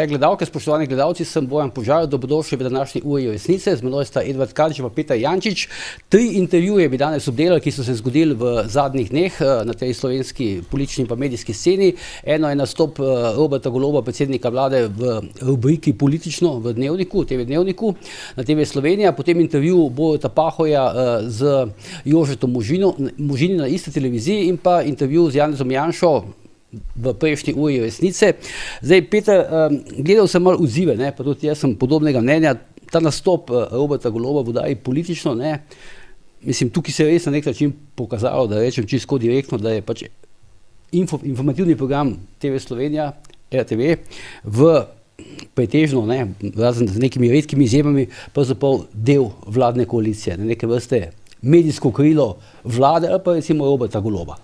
Gledalke, spoštovani gledalci, sem Bojan Požar, dobrodošli v današnji uri resnice. Z menoj sta Edvard Kalič in Peter Jančič. 3 intervjuje bi danes obdelali, ki so se zgodili v zadnjih dneh na tej slovenski politični in pa medijski sceni. Eno je nastop Roberta Goloba, predsednika vlade v rubriki Politično v Dnevniku, TV Dnevniku, na TV Slovenija, potem intervju Boruta Pahorja z Jožetom Možini na isti televiziji in pa intervju z Janezom Janšo v prejšnji uri resnice. Zdaj, Peter, gledal sem malo odzive, pa tudi jaz sem podobnega mnenja. Ta nastop Roberta Goloba v oddaji Politično, mislim, tukaj se je res na nek način pokazalo, da rečem čisto direktno, da je pač informativni program TV Slovenija, RTV, v pretežno, razen z nekimi redkimi izjemami, pravzaprav del vladne koalicije, neke vrste medijsko krilo vlade ali pa recimo Roberta Goloba.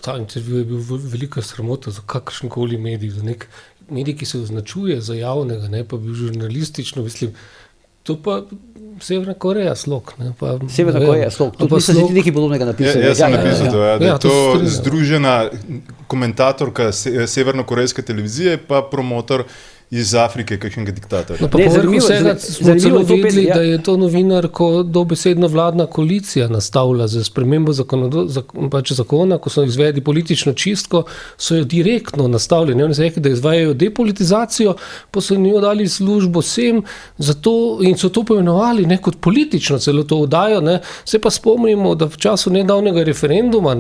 Ta intervju je bil velika sramota za kakršenkoli medij, za nek medij, ki se označuje za javnega, pa bil žurnalistično, mislim, to pa Severna Koreja slog. Severna Koreja slog, tudi mislim, da si ti nekaj podobnega napisal. Jaz sem napisal to, da je to združena komentatorka severnokorejske televizije pa promotor iz Afrike, kakšnega diktatorja. Pa povrhu vsega smo celo videli, da je to novinarko dobesedno vladna koalicija nastavila za spremembo zakona, ko so izvedli politično čistko, so jo direktno nastavili. Oni so rekli, da izvajajo depolitizacijo, pa so njo dali službo vsem, in so to poimenovali kot politično celo to oddajo. Se pa spomnimo, da v času nedavnega referenduma,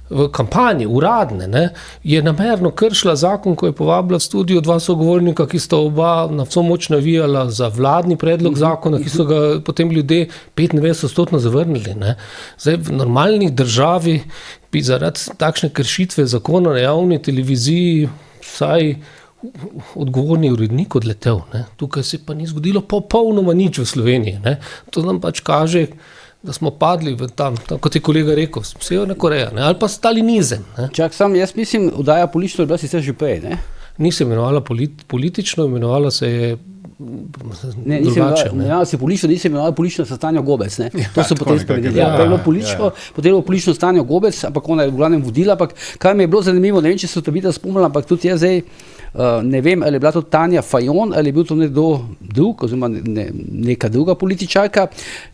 v kampanji, uradne, je namerno kršila zakon, ko je povabila v studio 2 sogovornika, ki sta oba na vso moč navijala za vladni predlog zakona, ki so ga potem ljudje 95% zavrnili. Zdaj, v normalnih državi bi zaradi takšne kršitve zakona na javni televiziji vsaj odgovorni urednik odletel. Tukaj se pa ni zgodilo popolnoma nič v Sloveniji. To nam pač kaže, da smo padli v tam, kot je kolega rekel, Severna Koreja, ali pa stalinizem. Čak sam, jaz mislim, oddaja Politično je bila sicer že prej, Ni se imenovala Politično, imenovala se je drugače. Imenovala se Politično, ni se imenovala Politično sa Tanjo Gobec. To so potem spremenili. Prej je bilo Politično, potem je bilo Politično s Tanjo Gobec, ampak ona je v glavnem vodila, ampak kar mi je bilo zanimivo, ne vem, če se to videla spomnila, ampak tudi jaz zdaj ne vem, ali je bila to Tanja Fajon, ali je bil to nekdo drug, oziroma neka druga političarka,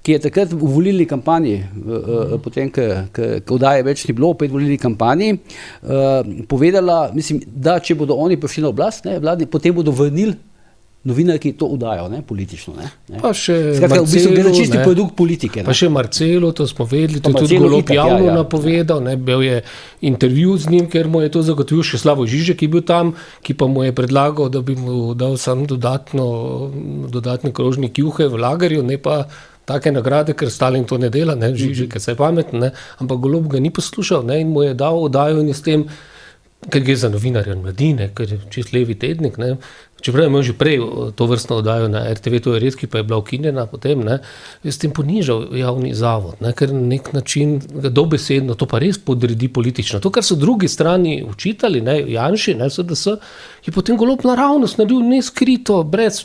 ki je takrat v volilni kampanji, potem, ko oddaje več ni bilo, opet v volilni kampanji, povedala, mislim, da če bodo oni prišli na oblast, vladni, potem bodo vrnili novinarki to oddajo, Politično. Pa še Marcelo, v bistvu gre za čisti produkt politike. Pa še Marcelo, to smo vedeli, to je tudi Golob javno napovedal, bil je intervju z njim, ker mu je to zagotovil še Slavoj Žižek, ki je bil tam, ki pa mu je predlagal, da bi mu dal sam dodatne krožnik juhe v lagerju, ne pa take nagrade, ker Stalin to ne dela, Žižek je saj pameten, ampak Golob ga ni poslušal in mu je dal oddajo in s tem, ker gre za novinarja Mladine, ker je čist levi tednik, čeprav je imel že prej to vrstno oddajo na RTV, to je redki, pa je bila ukinjena potem, je s tem ponižal javni zavod, ker na nek način dobesedno to pa res podredi politično. To, kar so drugi strani učitali, Janši, SDS, je potem Golob naravnost naredil neskrito, brez,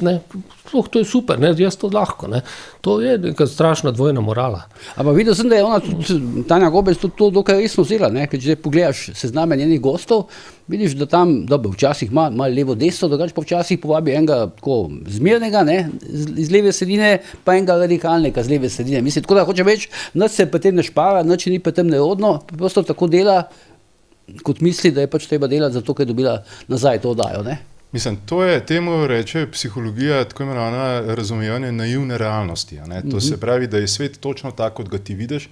to je super, jaz to lahko. To je neka strašna dvojna morala. Ampak videl sem, da je ona tudi, Tanja Gobec, to dokaj resno vzela, ker če pogledaš sezname njenih gostov, vidiš, da tam, dobro, včasih malo levo desno, drugače pa včasih povabi enega tako zmernega, iz leve sredine, pa enega radikalnega z leve sredine. Mislim, tako da hoče več, nič se pri tem ne špara, nič ni pri tem nerodno, prosto tako dela, kot misli, da je pač treba delati zato, ker je dobila nazaj to oddajo, Mislim, temu reče psihologija, tako imenovana razumevanje naivne realnosti. To se pravi, da je svet točno tako, kot ga ti vidiš,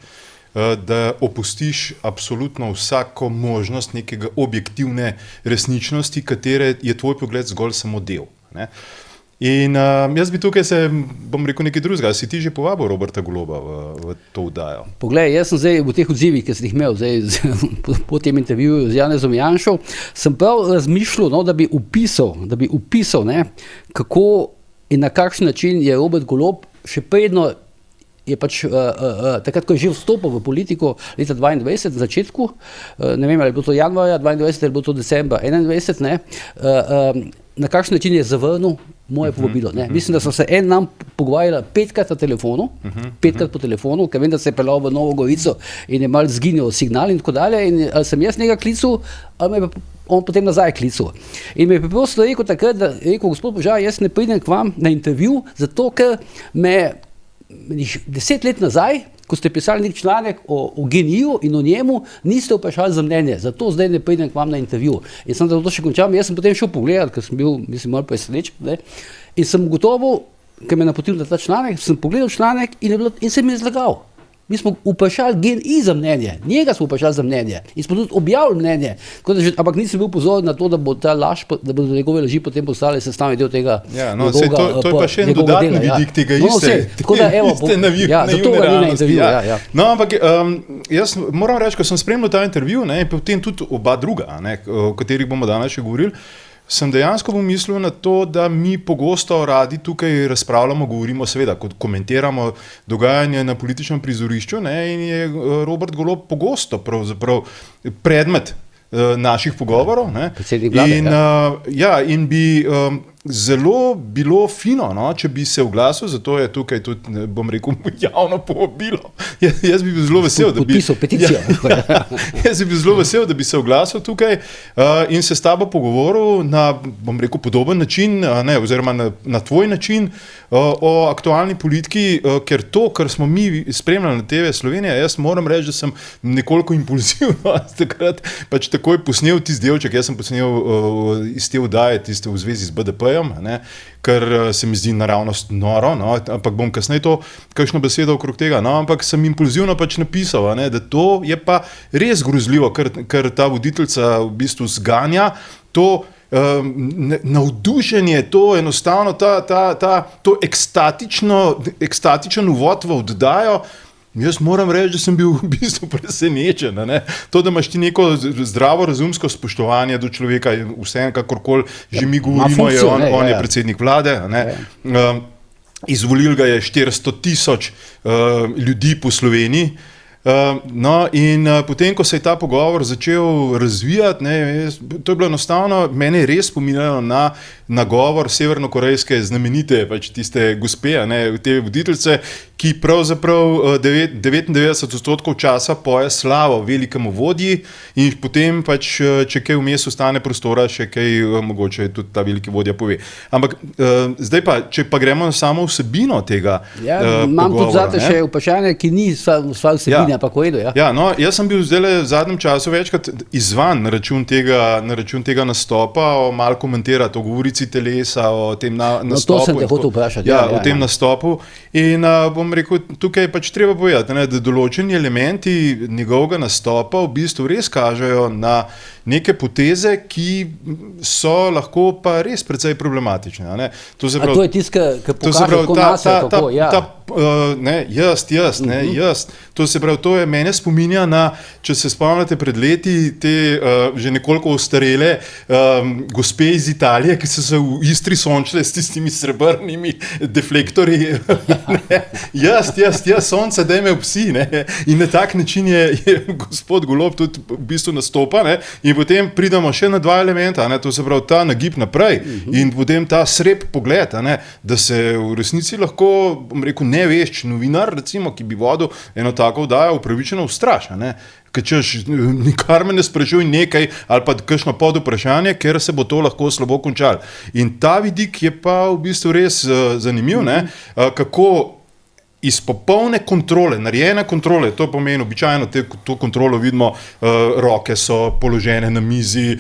da opustiš absolutno vsako možnost nekega objektivne resničnosti, katere je tvoj pogled zgolj samo del. In jaz bi tukaj bom rekel nekaj drugega. Si ti že povabil Roberta Goloba v to oddajo? Poglej, jaz sem zdaj v teh odzivih, ki sem jih imel po tem intervjuju z Janezom Janšo, sem prav razmišljal, da bi upisal, kako in na kakšen način je Robert Golob še predno je pač takrat, ko je že vstopil v politiko leta 2022, na začetku, ne vem, ali je bilo to januarja 2022, ali je bilo to decembra 2021, na kakšen način je zavrnil moje povabilo. Mislim, da sem se nam pogovarjala 5krat na telefonu, 5krat po telefonu, ker vem, da se je peljal v Novo Gorico in je malo zginil signal in tako dalje. In ali sem jaz njega klical, ali me je on potem nazaj klical. In mi je preprosto rekel takrat, da je rekel, gospod Požar, jaz ne pridem k vam na intervju, zato ker me 10 let nazaj, ko ste pisali nek članek o geniju in o njemu, niste vprašali za mnenje, zato zdaj ne pridem k vam na intervju. In sem da to še končal, jaz sem potem šel pogledat, ker sem bil, mislim, malo presenečen, in sem gotovo, ker me napotil na ta članek, sem pogledal članek in sem mi zlagal. Mi smo vprašali GEN-I za mnenje, njega smo vprašali za mnenje in smo tudi objavili mnenje, ampak nisem bil pozoren na to, da bo ta laž, da bodo njegove laži potem postale sestavni del tega. Ja, no, to je pa še en dodatni vidik tega iste naivne intervjuja. No, ampak jaz moram reči, ko sem spremljal ta intervju, in potem tudi oba druga, o katerih bomo danes še govorili, sem dejansko pomislil na to, da mi pogosto radi tukaj razpravljamo, govorimo, seveda, komentiramo dogajanje na političnem prizorišču, in je Robert Golob pogosto pravzaprav predmet naših pogovorov. In bi zelo bilo fino, če bi se oglasil, zato je tukaj tudi, bom rekel, javno povabilo. Jaz bi bil zelo vesel, da bi... Podpisal peticijo. Jaz bi bil zelo vesel, da bi se oglasil tukaj in se s tabo pogovoril na, bom rekel, podoben način, oziroma na tvoj način o aktualni politiki, ker to, kar smo mi spremljali na TV Slovenija, jaz moram reči, da sem nekoliko impulzivno takrat pač takoj posnel tisti delček, jaz sem posnel iz te oddaje, tiste v zvezi z BDP-jem, kar se mi zdi naravnost noro, ampak bom kasneje to kakšno besedo okrog tega, ampak sem impulzivno pač napisal, da to je pa res grozljivo, ker ta voditeljica v bistvu zganja, to navdušenje, to enostavno, to ekstatičen uvod v oddajo. Jaz moram reči, da sem bil v bistvu presenečen. To, da imaš ti neko zdravo razumsko spoštovanje do človeka, vseeno kakorkoli že mi govorimo, on je predsednik vlade, izvolil ga je 400,000 ljudi po Sloveniji. In potem, ko se je ta pogovor začel razvijati, to je bilo enostavno, mene je res spominjalo na nagovor severnokorejske znamenite, pač tiste gospe, te voditeljice, ki pravzaprav 99% časa poje slavo velikemu vodji in potem pač, če kaj vmes ostane prostora, še kaj mogoče tudi ta veliki vodja pove. Ampak zdaj pa, če pa gremo na samo vsebino tega pogovora. Imam tudi zate še vprašanje, ki ni sva vsebina, pa ko edo. Jaz sem bil zdaj v zadnjem času večkrat izvan na račun tega nastopa, malo komentirati o govorici telesa, o tem nastopu. To sem te hotel vprašati. O tem nastopu. In bom rekel, tukaj je pač treba povedati, da določeni elementi njegovega nastopa v bistvu res kažejo na neke poteze, ki so lahko pa res precej problematične. To je tisto, ki pokaže, kako nas je, kako, jaz. To se pravi, to je mene spominja na, če se spomnite pred leti, te že nekoliko ostarele gospe iz Italije, ki so se v Istri sončile s tistimi srebrnimi deflektorji. Jaz, sonce, daj me psi. In na tak način je gospod Golob tudi v bistvu nastopa, in potem pridemo še na dva elementa, to se pravi ta nagib naprej in potem ta srep pogled, da se v resnici lahko, bom rekel, nevešč novinar, recimo, ki bi vodil eno tako oddajo, upravičeno ustraša, ker češ, nikar me ne sprašuj nekaj ali pa kakšno pod vprašanje, ker se bo to lahko slabo končalo. In ta vidik je pa v bistvu res zanimiv, kako iz popolne kontrole, narejene kontrole, to pomeni običajno to kontrolo vidimo, roke so položene na mizi,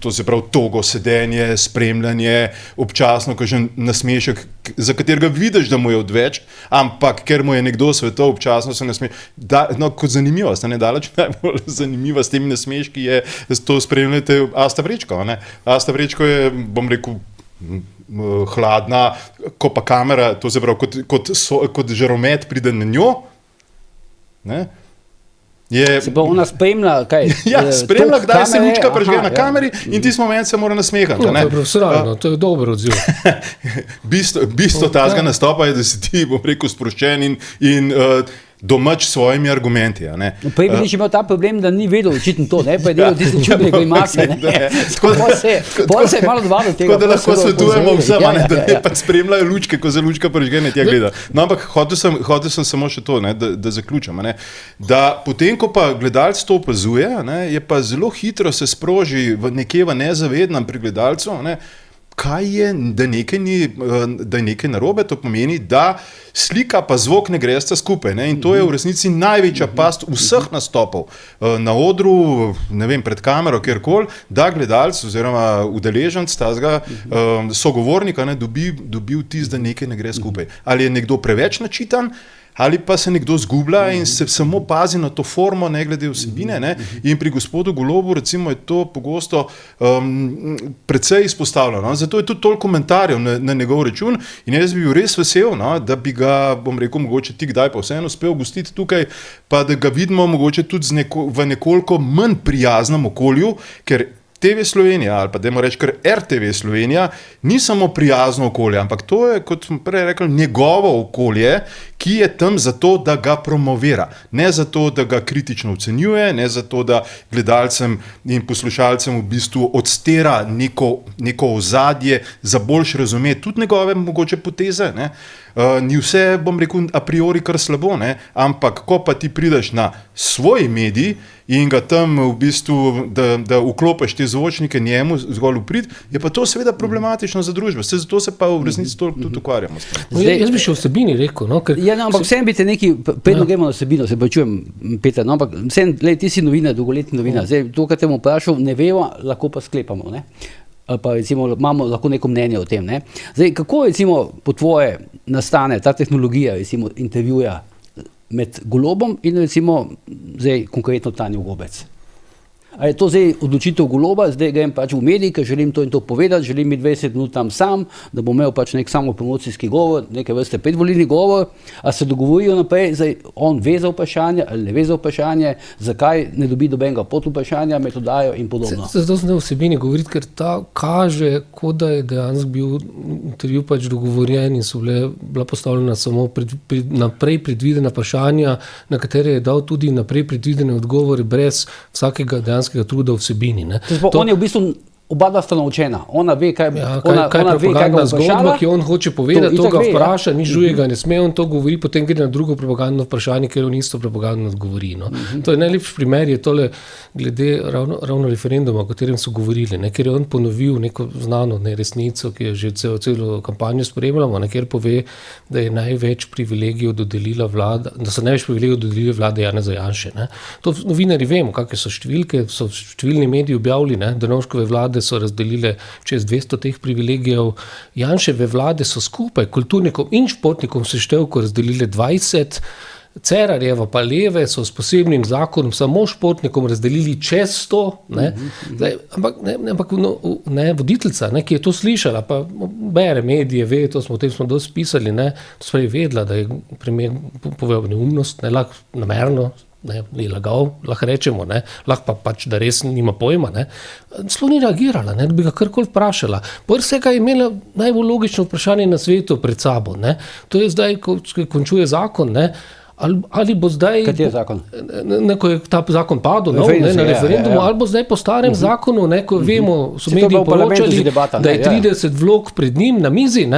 to se pravi togo sedenje, spremljanje, občasno kažen nasmešek, za katerega vidiš, da mu je odveč, ampak ker mu je nekdo svetal, občasno se nasmeši. Kot zanimivost, daleč najbolj zanimiva s temi nasmeški je, to spremljate Asta Vrečko. Asta Vrečko je, bom rekel, hladna, ko pa kamera, to se pravi, kot žaromet pride na njo. Se pa ona spremlja, kaj? Spremlja, kdaj se lučka prežge na kameri in tisti moment se mora nasmehati. To je profesionalno, to je dober odziv. Bistvo tazga nastopa je, da si ti, bom rekel, sproščen in domač s svojimi argumenti. Prej bi imel ta problem, da ni vedel očitno to, ne? Pa je delal tisti čudnega imake. Potem se je malo dvalo tega. Tako da lahko svetujemo vsem, da ne pa spremljajo lučke, ko za lučka prižgene tja gleda. No, ampak hotel sem samo še to, da zaključim. Da potem, ko pa gledalec to opazuje, je pa zelo hitro se sproži nekje v nezavednem pri gledalcu, kaj je, da je nekaj narobe, to pomeni, da slika pa zvok ne gresta skupaj. In to je v resnici največja past vseh nastopov na odru, ne vem, pred kamero, kjerkoli, da gledalec oziroma udeleženec tazga sogovornika dobi vtis, da nekaj ne gre skupaj. Ali je nekdo preveč načitan, ali pa se nekdo zgublja in se samo pazi na to formo, ne glede vsebine. In pri gospodu Golobu recimo je to pogosto precej izpostavljeno. Zato je tudi toliko komentarjev na njegov račun in jaz bi bil res vesel, da bi ga, bom rekel, mogoče ti kdaj pa vseeno uspel gostiti tukaj, pa da ga vidimo mogoče tudi v nekoliko manj prijaznem okolju, ker TV Slovenija ali pa dajmo reči kar RTV Slovenija ni samo prijazno okolje, ampak to je, kot smo prej rekli, njegovo okolje, ki je tam zato, da ga promovira. Ne zato, da ga kritično ocenjuje, ne zato, da gledalcem in poslušalcem v bistvu odstira neko ozadje za boljše razumeti tudi njegove mogoče poteze. Ni vse, bom rekel, a priori kar slabo, ampak ko pa ti prideš na svoj medij in ga tam v bistvu, da vklopiš te zvočnike njemu zgolj v prid, je pa to seveda problematično za družbo. Zato se pa v resnici toliko tudi ukvarjamo s tem. Jaz bi še o vsebini rekel. Ampak vsem bi te nekaj, predno gremo na vsebino, se počujem, Peter, ampak vsem, ti si novinar, dolgoletni novinar. Zdaj, to, kar te bom vprašal, ne vemo, lahko pa sklepamo, ali pa recimo imamo lahko neko mnenje o tem. Zdaj, kako recimo po tvoje nastane ta tehnologija recimo intervjuja med Golobom in recimo zdaj konkretno Tanjo Gobec? A je to zdaj odločitev Goloba, zdaj grem pač v medij, ker želim to in to povedati, želim biti 20 minut tam sam, da bom imel pač nek samopromocijski govor, neke vrste predvolilni govor, a se dogovorijo naprej, zdaj on ve za vprašanje ali ne ve za vprašanje, zakaj ne dobi dobenega pod vprašanja, metodajo in podobno. Zato sem ne vsebini govoriti, ker ta kaže, kot da je dejansko bil intervju pač dogovorjen in so bila postavljena samo naprej predvidena vprašanja, na katere je dal tudi naprej predvidene odgovore brez vsakega truda v vsebini. On je v bistvu oba dva sta naučena. Ona ve, kaj propagandna zgodba, ki on hoče povedati, to ga vpraša, nič drugega ne sme, on to govori, potem gre na drugo propagandno vprašanje, ker on isto propagandno odgovori. To je najlepši primer, je tole glede ravno referenduma, o katerem so govorili, ker je on ponovil neko znano resnico, ki je že celo kampanjo spremljamo, ker pove, da je največ privilegijev dodelila vlada, da so največ privilegijev dodelili vlade Janeza Janše. To novinarji vemo, kakšne so številke, so številni mediji objavili, Drnovškove vlade so razdelile čez 200 teh privilegijev. Janševe vlade so skupaj kulturnikom in športnikom seštevko razdelile 20, Cerarjeva pa Leve so s posebnim zakonom samo športnikom razdelili čez 100. Ampak voditeljica, ki je to slišala, pa bere medije, ve, o tem smo dosti pisali, to je vedela, da je premijer povedal neumnost, namerno, ni lagal, lahko rečemo, lahko pa pač, da res nima pojma. Celo ni reagirala, da bi ga karkoli vprašala. Prv vsega je imela najbolj logično vprašanje na svetu pred sabo. To je zdaj, ko končuje zakon, ali bo zdaj... Kateri zakon? Ko je ta zakon padel na referendumu, ali bo zdaj po starem zakonu, ko vemo, so mediji poročali, da je 30 vlog pred njim na mizi,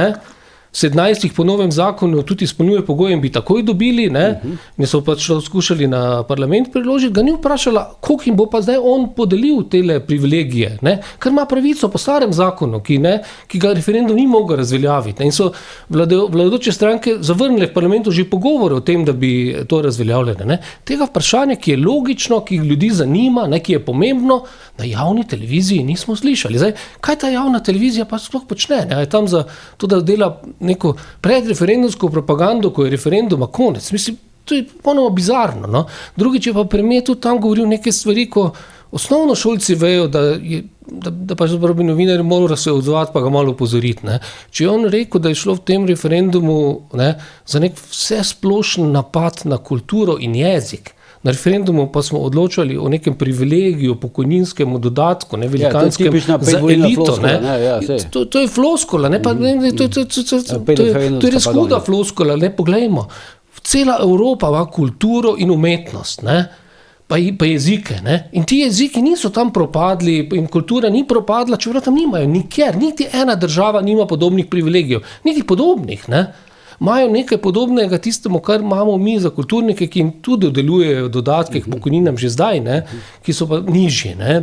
17 po novem zakonu tudi izpolnjuje pogoje in bi takoj dobili, ne so pač skušali na parlament priložiti, ga ni vprašala, koliko jim bo pa zdaj on podelil tele privilegije, ker ima pravico po starem zakonu, ki ga referendum ni mogel razveljaviti. In so vladajoče stranke zavrnile v parlamentu že pogovore o tem, da bi to razveljavljene. Tega vprašanja, ki je logično, ki ljudi zanima, ki je pomembno, na javni televiziji nismo slišali. Zdaj, kaj ta javna televizija pa sploh počne? Je tam za to, da dela neko predreferendumsko propagando, ko je referenduma konec. Mislim, to je ponoma bizarno. Drugič je pa premijer tudi tam govoril neke stvari, ko osnovno šolci vejo, da pač bi novinarji moral se odzvati pa ga malo opozoriti. Če je on rekel, da je šlo v tem referendumu za nek vsesplošen napad na kulturo in jezik, na referendumu pa smo odločali o nekem privilegiju, pokojninskemu dodatku, velikanskem za elito. To je floskola, to je res huda floskola, poglejmo. V cela Evropa ima kulturo in umetnost, ne? Pa jezike. Ne? In ti jeziki niso tam propadli in kultura ni propadla, čeprav tam nimajo nikjer. Niti ena država nima podobnih privilegijev. Niti podobnih. Ne? Imajo nekaj podobnega tistemu, kar imamo mi za kulturnike, ki jim tudi dodelujejo dodatke k pokojninam že zdaj, ne? Ki so pa nižji, ne?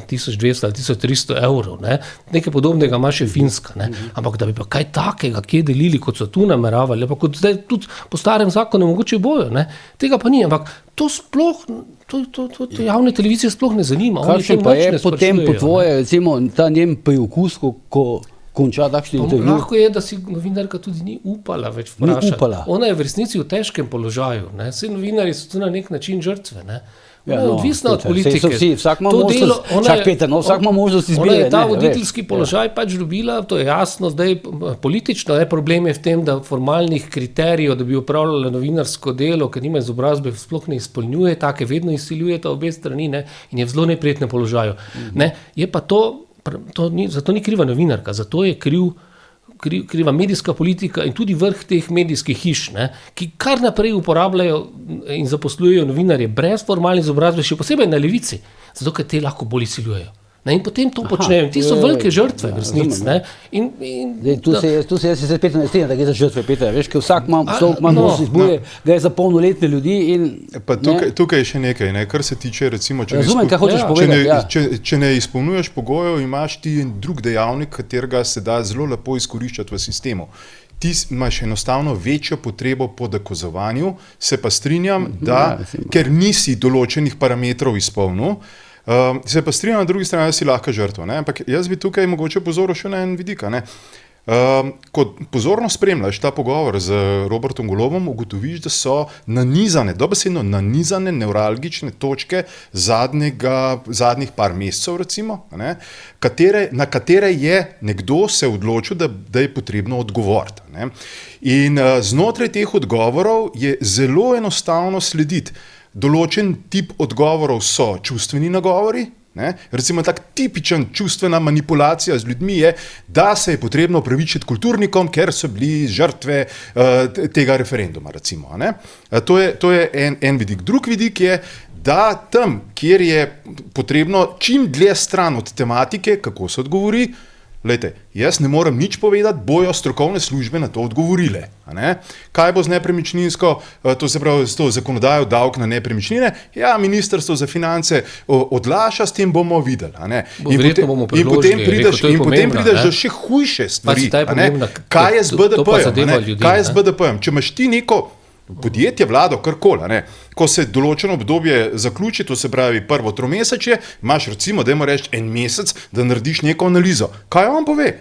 1200 ali 1300 evrov. Ne? Nekaj podobnega ima še Finska. Ne? Ampak da bi pa kaj takega, kje delili, kot so tu nameravali, pa kot zdaj tudi po starem zakonu mogoče bojo. Ne? Tega pa ni, ampak to sploh, to javne televizije sploh ne zanima. Kakšen pa je potem po tvoje, recimo, ta njen priokus, ko konča takšni intervju? Lahko je, da si novinarka tudi ni upala več vprašati. Ona je v resnici v težkem položaju. Ne? Vsi novinarji so tu na nek način žrtve. Ne? Ona je odvisna od politike. Vsak ima možnost izbire. Ona je ta voditeljski položaj pač dobila, to je jasno, zdaj politično. Problem je v tem, da formalnih kriterijev, da bi upravljala novinarsko delo, ker nima izobrazbe, sploh ne izpolnjuje, take vedno izsiljujeta obe strani, ne? In je v zelo neprijetnem položaju. Ne? Je pa zato ni kriva novinarka, zato je kriva medijska politika in tudi vrh teh medijskih hiš, ne, ki kar naprej uporabljajo in zaposlujejo novinarje brez formalne izobrazbe, še posebej na levici, zato ker te lahko bolj izsiljujejo. Ne, in potem to počnejo. Ti so velike žrtve v resnici. Tu se jaz spet ne strinjam, da gre za žrtve, Peter. Veš, ker vsak ima možnost izbuje, gre za polnoletne ljudi. Tukaj je še nekaj, ne, kar se tiče, recimo, če ne izpolnjuješ pogojev, imaš ti drug dejavnik, katerega se da zelo lepo izkoriščati v sistemu. Ti imaš enostavno večjo potrebo po dokazovanju, se pa strinjam, da ker nisi določenih parametrov izpolnil, se pa strinjam na drugi strani, da si lahko žrtva. Ampak jaz bi tukaj mogoče pozoril še na en vidik. Ko pozorno spremljaš ta pogovor z Robertom Golobom, ugotoviš, da so dobesedno nanizane nevralgične točke zadnjih par mesecev, recimo, na katere je nekdo se odločil, da je potrebno odgovoriti. In znotraj teh odgovorov je zelo enostavno slediti. Določen tip odgovorov so čustveni nagovori. Recimo tak tipičen čustvena manipulacija z ljudmi je, da se je potrebno opravičiti kulturnikom, ker so bili žrtve tega referenduma. Recimo, to je en vidik. Drug vidik je, da tam, kjer je potrebno čim dlje stran od tematike, kako se odgovori, glejte, jaz ne morem nič povedati, bojo strokovne službe na to odgovorile. Kaj bo z nepremičninsko, to se pravi, s to zakonodajo davek na nepremičnine? Ja, Ministrstvo za finance odlaša, s tem bomo videli. In potem prideš do še hujše stvari. Kaj je z BDP-jem? Kaj je z BDP-jem? Če imaš ti neko podjetje, vlado, karkoli, ko se določeno obdobje zaključi, to se pravi prvo tromesečje, imaš recimo, dajmo reči, en mesec, da narediš neko analizo. Kaj vam pove?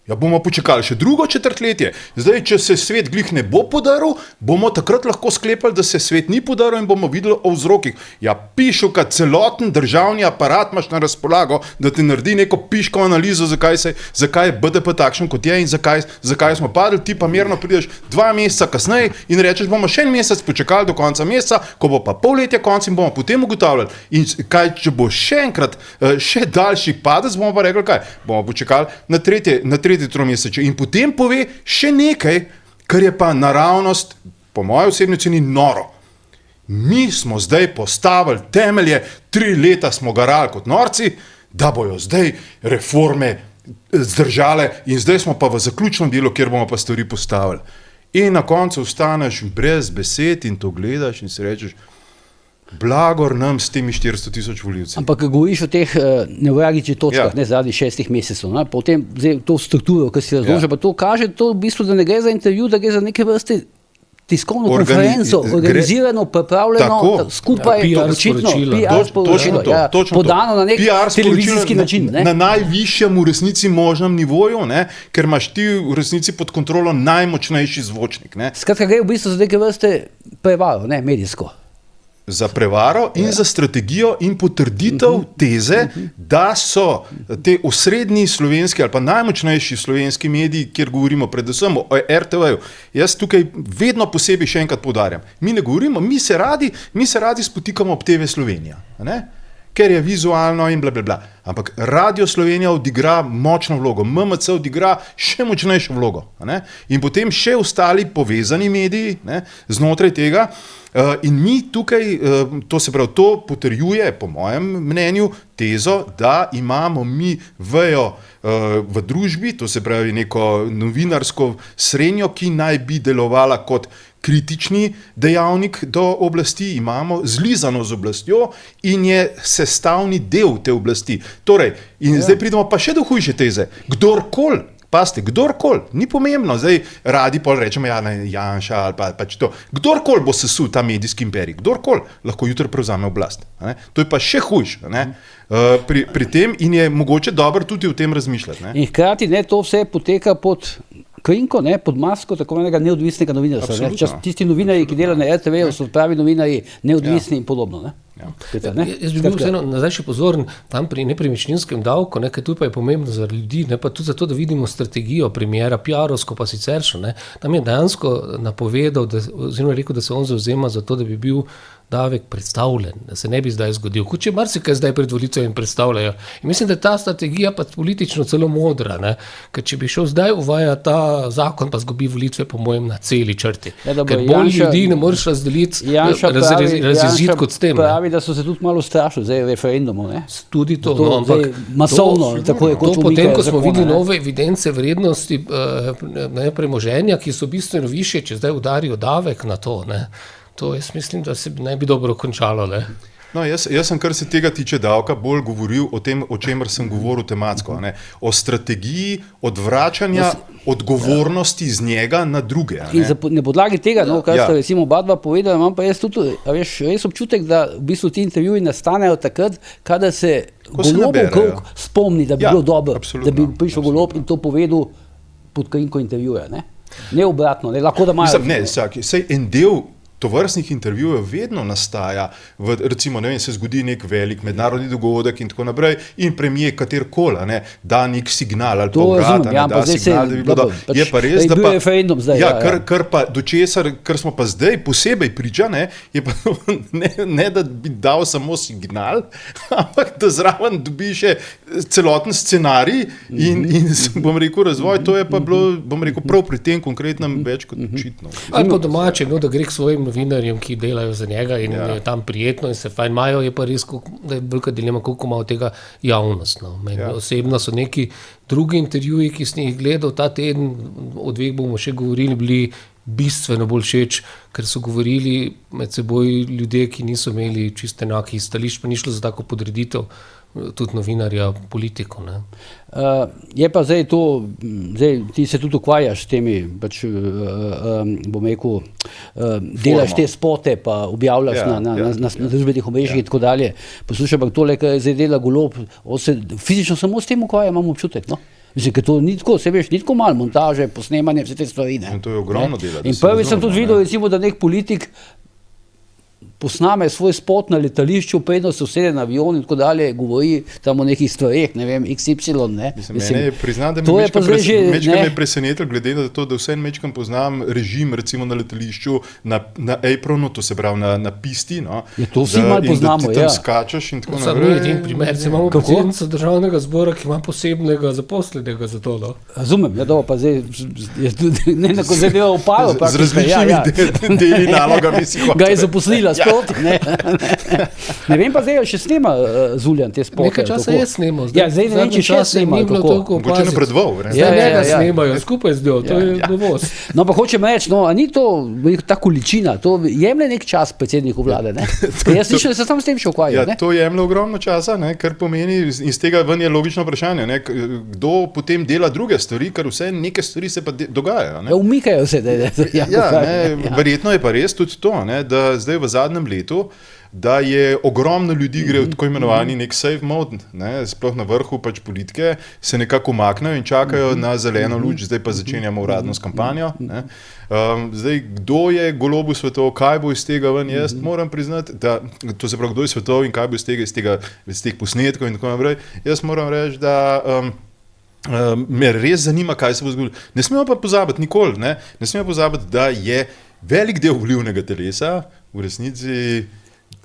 Ja, bomo počakali še drugo četrtletje. Zdaj, če se svet glih ne bo podaril, bomo takrat lahko sklepali, da se svet ni podaril in bomo videli o vzrokih. Ja, pišu, kad celoten državni aparat imaš na razpolago, da ti naredi neko piško analizo, zakaj je BDP takšen, kot je in zakaj smo padli, ti pa mirno prideš 2 meseca kasneje in rečeš, bomo še en mesec počakali do konca meseca, ko bo pa polletja konc in bomo potem ugotavljali. In kaj, če bo še enkrat, še daljši padec, bomo pa rekli, kaj? Bomo počakali na tretje tromesečje in potem pove še nekaj, kar je pa naravnost, po moji osebni oceni, noro. Mi smo zdaj postavili temelje, 3 leta smo garali kot norci, da bojo zdaj reforme zdržale in zdaj smo pa v zaključnem delu, kjer bomo pa stvari postavili. In na koncu ostaneš brez besed in to gledaš in si rečeš, blagor nam s temi 400 000 volivci. Ampak govoriš o teh nevralgičnih točkah, ne zadnjih 6 mesecev. Potem to strukturo, ki si razložil, pa to kaže, to v bistvu, da ne gre za intervju, da gre za neke vrste tiskovno konferenco, organizirano, pripravljeno, skupaj, očitno, PR sporočilo, podano na nek televizijski način. Na najvišjem v resnici možnem nivoju, ker imaš ti v resnici pod kontrolo najmočnejši zvočnik. Skratka, gre v bistvu za neke vrste prevaro, medijsko. Za prevaro in za strategijo in potrditev teze, da so te osrednji slovenski ali pa najmočnejši slovenski mediji, kjer govorimo predvsem o RTV-ju. Jaz tukaj vedno posebej še enkrat poudarjam. Mi ne govorimo, mi se radi spotikamo ob TV Slovenija. ker je vizualno in blablabla. Ampak Radio Slovenija odigra močno vlogo, MMC odigra še močnejšo vlogo. Ne? In potem še ostali povezani mediji, ne, znotraj tega. In mi tukaj, to potrjuje, po mojem mnenju, tezo, da imamo mi vejo v družbi, to se pravi neko novinarsko srenjo, ki naj bi delovala kot kritični dejavnik do oblasti, imamo zlizano z oblastjo in je sestavni del te oblasti. Torej, in zdaj pridemo pa še do hujše teze. Kdorkoli, ni pomembno, zdaj radi pol rečemo, Janša ali pač to, kdorkoli bo sesul ta medijski imperij, kdorkoli lahko jutri prevzame oblast. To je pa še hujše pri tem in je mogoče dobro tudi o tem razmišljati. In hkrati to vse poteka pod krinko, pod masko tako enega neodvisnega novinarstva. Tisti novinarji, ki delajo na RTV-ju, so pravi novinarji, neodvisni in podobno. Jaz bi bil vseeno nazaj še pozoren tam pri nepremičninskem davku, ker tu pa je pomembno za ljudi, pa tudi zato, da vidimo strategijo premiera, PR-ovsko pa siceršno. Tam je dejansko napovedal, oziroma rekel, da se on zavzema za to, da bi bil davek predstavljen, da se ne bi zdaj zgodil. Kot če marsikaj zdaj pred volitvami predstavljajo. In mislim, da je ta strategija pa politično celo modra, ker če bi šel zdaj uvajati ta zakon, pa zgubi volitve, po mojem, na celi črti. Ker bolj ljudi ne moreš razdeliti, razjeziti kot s tem. Pravi, da so se tudi malo strašili zdaj referendumov. Tudi to. Masovno, tako je kot potem, ko smo videli nove evidence vrednosti premoženja, ki so bistveno višje, če zdaj udarijo davek na to, to jaz mislim, da se naj bi dobro končalo. No, jaz sem, kar se tega tiče davka, bolj govoril o tem, o čemer sem govoril tematsko. O strategiji odvračanja odgovornosti z njega na druge. In na podlagi tega, kar ste recimo oba dva povedala, imam pa jaz tudi res občutek, da v bistvu ti intervjuji nastanejo takrat, kadar se Golobov krog spomni, da bi bilo dobro, da bi prišel Golob in to povedal pod krinko intervjuja. Ne obratno, lahko da imajo... Sej en del tovrstnih intervjujev vedno nastaja, recimo, se zgodi nek velik mednarodni dogodek in tako naprej in premier katerkoli, da nek signal ali pa obrata, da signal, da bi bilo dobro. Je pa res, da pa... referendum zdaj. Kar pa do česar, kar smo pa zdaj posebej priča, je pa ne da bi dal samo signal, ampak da zraven dobi še celoten scenarij in bom rekel razvoj, to je pa bilo, bom rekel, prav pri tem konkretnem več kot očitno. Ali pa domače, da gre k svojim novinarjem, ki delajo za njega in je tam prijetno in se fajn imajo, je pa res, da je velika dilema, koliko ima od tega javnost. Osebno so neki drugi intervjuji, ki sem jih gledal ta teden, o dveh bomo še govorili, bili bistveno bolj všeč, ker so govorili med seboj ljudje, ki niso imeli čisto enakih stališč, pa ni šlo za tako podreditev tudi novinarja politiko. Je pa zdaj to, ti se tudi ukvarjaš s temi, bom rekel, delaš te spote, pa objavljaš na družbenih omrežjih in tako dalje. Poslušaj, pa tole, kar zdaj dela Golob, on se fizično samo s tem ukvarja, imam občutek, Mislim, ker to ni tako, ni tako malo montaže, posnemanje, vse te stvari. In to je ogromno dela. In prvi sem tudi videl, recimo, da nek politik posname svoj spot na letališču, predno se usede na avion in tako dalje, govori tam o nekih stvareh, ne vem, XY, Mene priznam, da me presenetilo, glede na to, da vsem mečkam poznam režim, recimo na letališču, na apronu, to se pravi na pisti, to vsi malo poznamo, in da ti tam skačeš in tako naprej. Samo edin primer, imamo predsednica državnega zbora, ki ima posebnega zaposlenega za to, Razumem, pa zdaj ne tako zdaj dela upalo. Z različnimi deli nalogami si hoče. Ga je zaposlila Ne vem pa zdaj, še snema Zuljan te spote. Nekaj časa je snemal. Zdaj ne vem, če še snema. Mogoče napredval. Njega snemajo, skupaj z njo, to je novost. No pa hočem reči, a ni to ta količina, to jemlje nek čas predsedniku vlade, Jaz slišal, da se tam s tem še ukvarja. To jemlje ogromno časa, kar pomeni, iz tega ven je logično vprašanje, kdo potem dela druge stvari, ker vse neke stvari se pa dogajajo. Umikajo se. Verjetno je pa res tudi to, da zdaj v zadnjem letu, da je ogromno ljudi gre v tako imenovani nek safe mode, sploh na vrhu pač politike, se nekako umaknejo in čakajo na zeleno luč, zdaj pa začenjamo uradno s kampanjo. Zdaj, kdo je Golobu svetoval, kaj bo iz tega ven, jaz moram priznati, da to se pravi, kdo je svetoval in kaj bo iz teh posnetkov in tako naprej, jaz moram reči, da me res zanima, kaj se bo zgodilo. Ne smemo pa pozabiti nikoli, ne smemo pozabiti, da je velik del volilnega telesa v resnici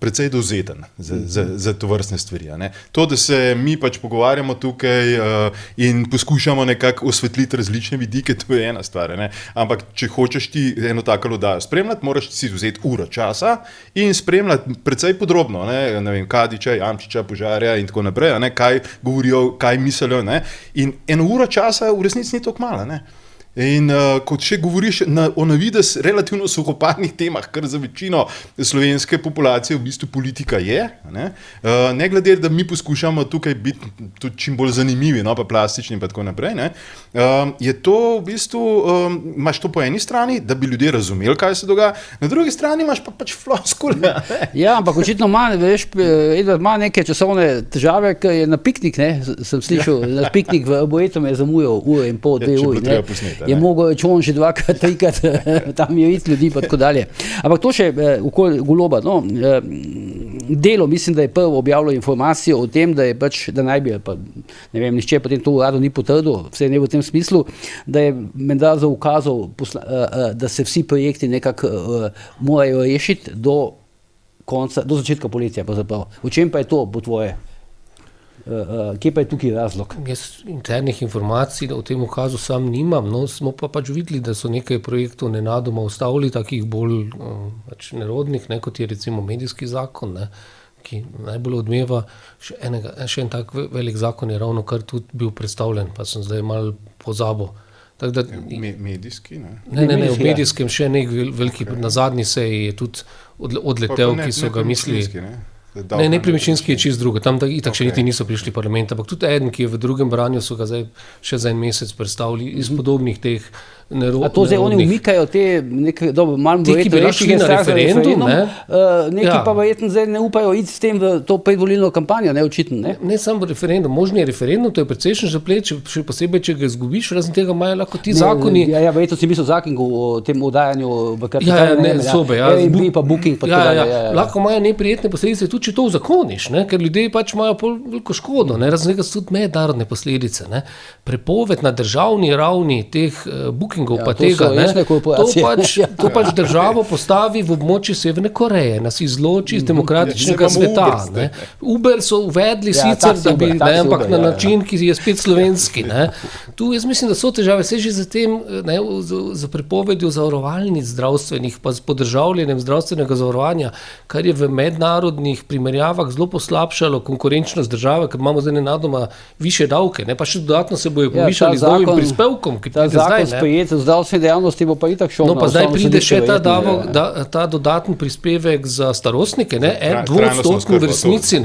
precej dovzeten za to vrstne stvari. To, da se mi pač pogovarjamo tukaj in poskušamo nekako osvetliti različne vidike, to je ena stvar. Ampak, če hočeš ti eno tako oddajo spremljati, moraš si vzeti uro časa in spremljati precej podrobno, ne vem, Kadiča, Jamčiča, Požarja in tako naprej, kaj govorijo, kaj mislijo. In eno uro časa v resnici ni toliko malo. In kot še govoriš o navidez relativno suhoparnih temah, kar za večino slovenske populacije v bistvu politika je, ne glede, da mi poskušamo tukaj biti tudi čim bolj zanimivi, pa plastični in pa tako naprej, je to v bistvu, imaš to po eni strani, da bi ljudje razumeli, kaj se dogaja, na drugi strani imaš pa pač floskule. Ja, ampak očitno ima neke časovne težave, ker je na piknik, sem slišal, na piknik v Bojetu me je zamujal uro in pol, 2 uri. Je mogel čon že 2-krat, 3-krat tam je iti ljudi pa tako dalje. Ampak to še okoli Goloba. Delo, mislim, da je prvo objavilo informacijo o tem, da je pač, da naj bi, pa ne vem, nihče potem to urado ni potrdil, vse ne v tem smislu, da je menda zaukazal, da se vsi projekti nekako morajo rešiti do začetka poletja. V čem pa je to, po tvoje? Kje pa je tukaj razlog? Jaz internih informacij o tem ukazu sam nimam, smo pa pač videli, da so nekaj projektov nenadoma ustavili, takih bolj nerodnih, kot je recimo medijski zakon, ki najbolj odmeva. Še en tak velik zakon je ravno kar tudi bil predstavljen, pa sem zdaj malo pozabil. Medijski, ne? Ne, v medijskem še nek veliki, na zadnji seji je tudi odletel, ki so ga mislili. Ne, nepremičninski je čist drugo, tam itak še niti niso prišli v parlament, ampak tudi eden, ki je v drugem branju, so ga zdaj še za en mesec predstavili iz podobnih teh nerodnih. A to zdaj oni umikajo te nekaj, malo verjetno rešili na referendum, neki pa verjetno zdaj ne upajo iti s tem v to predvolilno kampanjo, očitno, ne? Ne samo referendum, možni je referendum, to je precejšen zaplet, še posebej, če ga izgubiš, razen tega imajo lahko ti zakoni. Ja, verjetno si mislil zakon o tem oddajanju v Airbnb pa Booking pa tako dalje. Lahko imajo neprijetne posledice, tudi če to uzakoniš, ker ljudje pač imajo veliko škodo, razen tega so tudi mednarodne posledice. Prepoved na državni ravni teh bookingov pa tega, to pač državo postavi v območje Severne Koreje, nas izloči iz demokratičnega sveta. Uber so uvedli sicer, da bi, ampak na način, ki je spet slovenski. Tu jaz mislim, da so težave, vse že za tem, za prepovedjo zavarovalnic zdravstvenih, pa s podržavljenjem zdravstvenega zavarovanja, kar je v mednarodnih primerjavah zelo poslabšalo konkurenčnost države, ker imamo zdaj nenadoma više davke, pa še dodatno se bojo povišali z novim prispevkom, ki pride zdaj. Ta zakon sprejet v zdravstveni dejavnosti bo pa itak šel. Pa zdaj pride še ta dodaten prispevek za starostnike, 2% v resnici.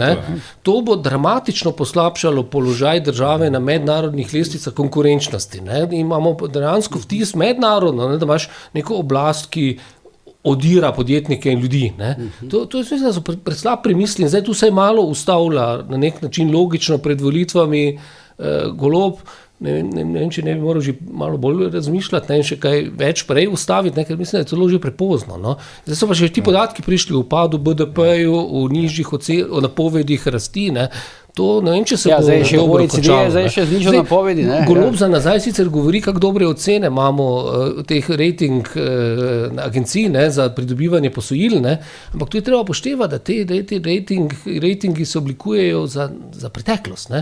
To bo dramatično poslabšalo položaj države na mednarodnih lestvicah konkurenčnosti. Imamo dejansko vtis mednarodno, da imaš neko oblast, ki odira podjetnike in ljudi. To je mislim, da so preslab premisli in zdaj tu se je malo ustavlja na nek način logično pred volitvami Golob. Ne vem, če ne bi moral že malo bolj razmišljati, ne vem še kaj več prej ustaviti, ker mislim, da je celo že prepozno. Zdaj so pa še ti podatki prišli o upadu BDP-ju, o nižjih napovedih rasti, to ne vem, če se bo dobro končalo. Zdaj še znižal napovedi. Golob za nazaj sicer govori, kako dobre ocene imamo teh rating agencij za pridobivanje posojil, ampak tu je treba upoštevati, da te ratingi se oblikujejo za preteklost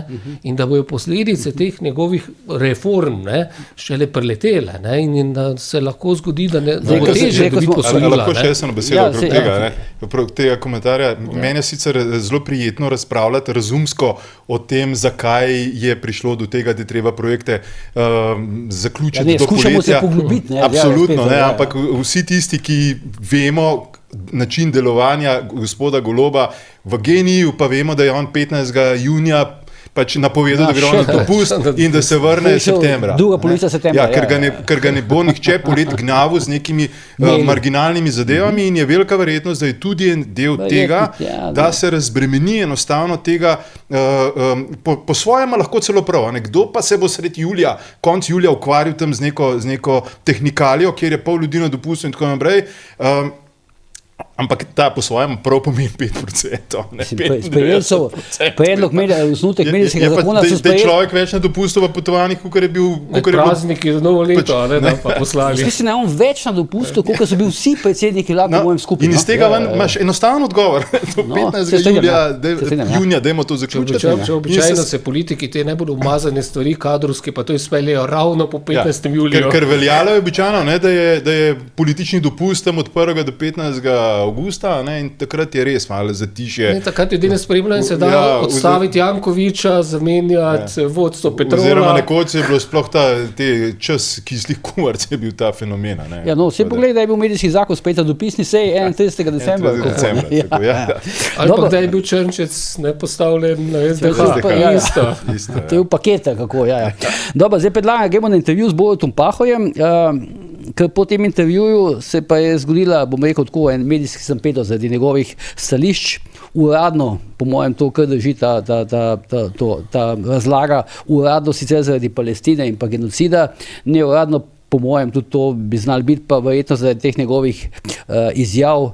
in da bojo posledice teh njegovih reform šele preletele in da se lahko zgodi, da bo težje dobiti posojila. Lahko še eno besedo okrog tega komentarja. Meni je sicer zelo prijetno razpravljati razumsko o tem, zakaj je prišlo do tega, da je treba projekte zaključiti do poletja. Skušamo se poglobiti. Absolutno, ampak vsi tisti, ki vemo način delovanja gospoda Goloba v GEN-I-ju, pa vemo, da je on 15. junija pač napovedal, da gre on na dopust in da se vrne septembra. Druga polovica septembra. Ker ga ne bo nihče polet gnavil z nekimi marginalnimi zadevami in je velika verjetnost, da je tudi en del tega, da se razbremeni enostavno tega, po svojema lahko celo prav. Kdo pa se bo sredi julija, konc julija ukvarjal tam z neko tehnikalijo, kjer je pol ljudi na dopustu in tako naprej. Ampak ta po svojem prav pomeni 5%. Sprejeli so predlog osnutek medijskega zakona. Da je človek več na dopustu v potovanjih, kot je bil prazniki za novo leto, da pa poslali. Mislim, da je on več na dopustu, kot so bili vsi predsedniki vlad na mojem skupaj. In iz tega imaš enostaven odgovor. Do 15. junija, dajmo to zaključiti. Če običajno se politiki te ne bodo umazane stvari kadrovske, pa to izpeljejo ravno po 15. juliju. Ker veljalo je običajno, da je politični dopust tam od 1. do 15. augusta, in takrat je res malo zatišje. Takrat je danes spremljeno in se da odstaviti Jankoviča, zamenjati vodstvo Petrola. Oziroma nekoč je bilo sploh te čas kislih kumarc je bil ta fenomen. Vse pogled, da je bil medijski zakon spet na dopisni seji 31. decembra. Ali pa da je bil Črnčec postavljen na SDH. To je v pakete, kako, Dobro, zdaj predlagam, gremo na intervju z Borutom Pahorjem. Ker po tem intervjuju se pa je zgodila, bom rekel tako, en medijski stampedo zaradi njegovih stališč. Uradno, po mojem, to kar drži ta razlaga, uradno sicer zaradi Palestine in pa genocida, neuradno, po mojem, tudi to bi znali biti, pa verjetno zaradi teh njegovih izjav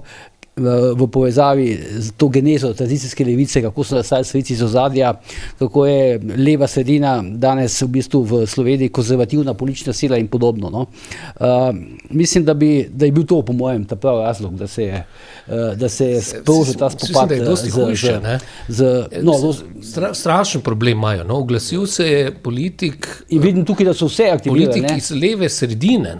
v povezavi z to genezo tranzicijske levice, kako so nastali stvari iz ozadja, kako je leva sredina danes v bistvu v Sloveniji konzervativna politična sila in podobno. Mislim, da je bil to, po mojem, ta pravi razlog, da se je sprožil ta spopad strašen problem imajo. Oglasil se je politik in vidim tukaj, da so vse aktivirali. Politik iz leve sredine,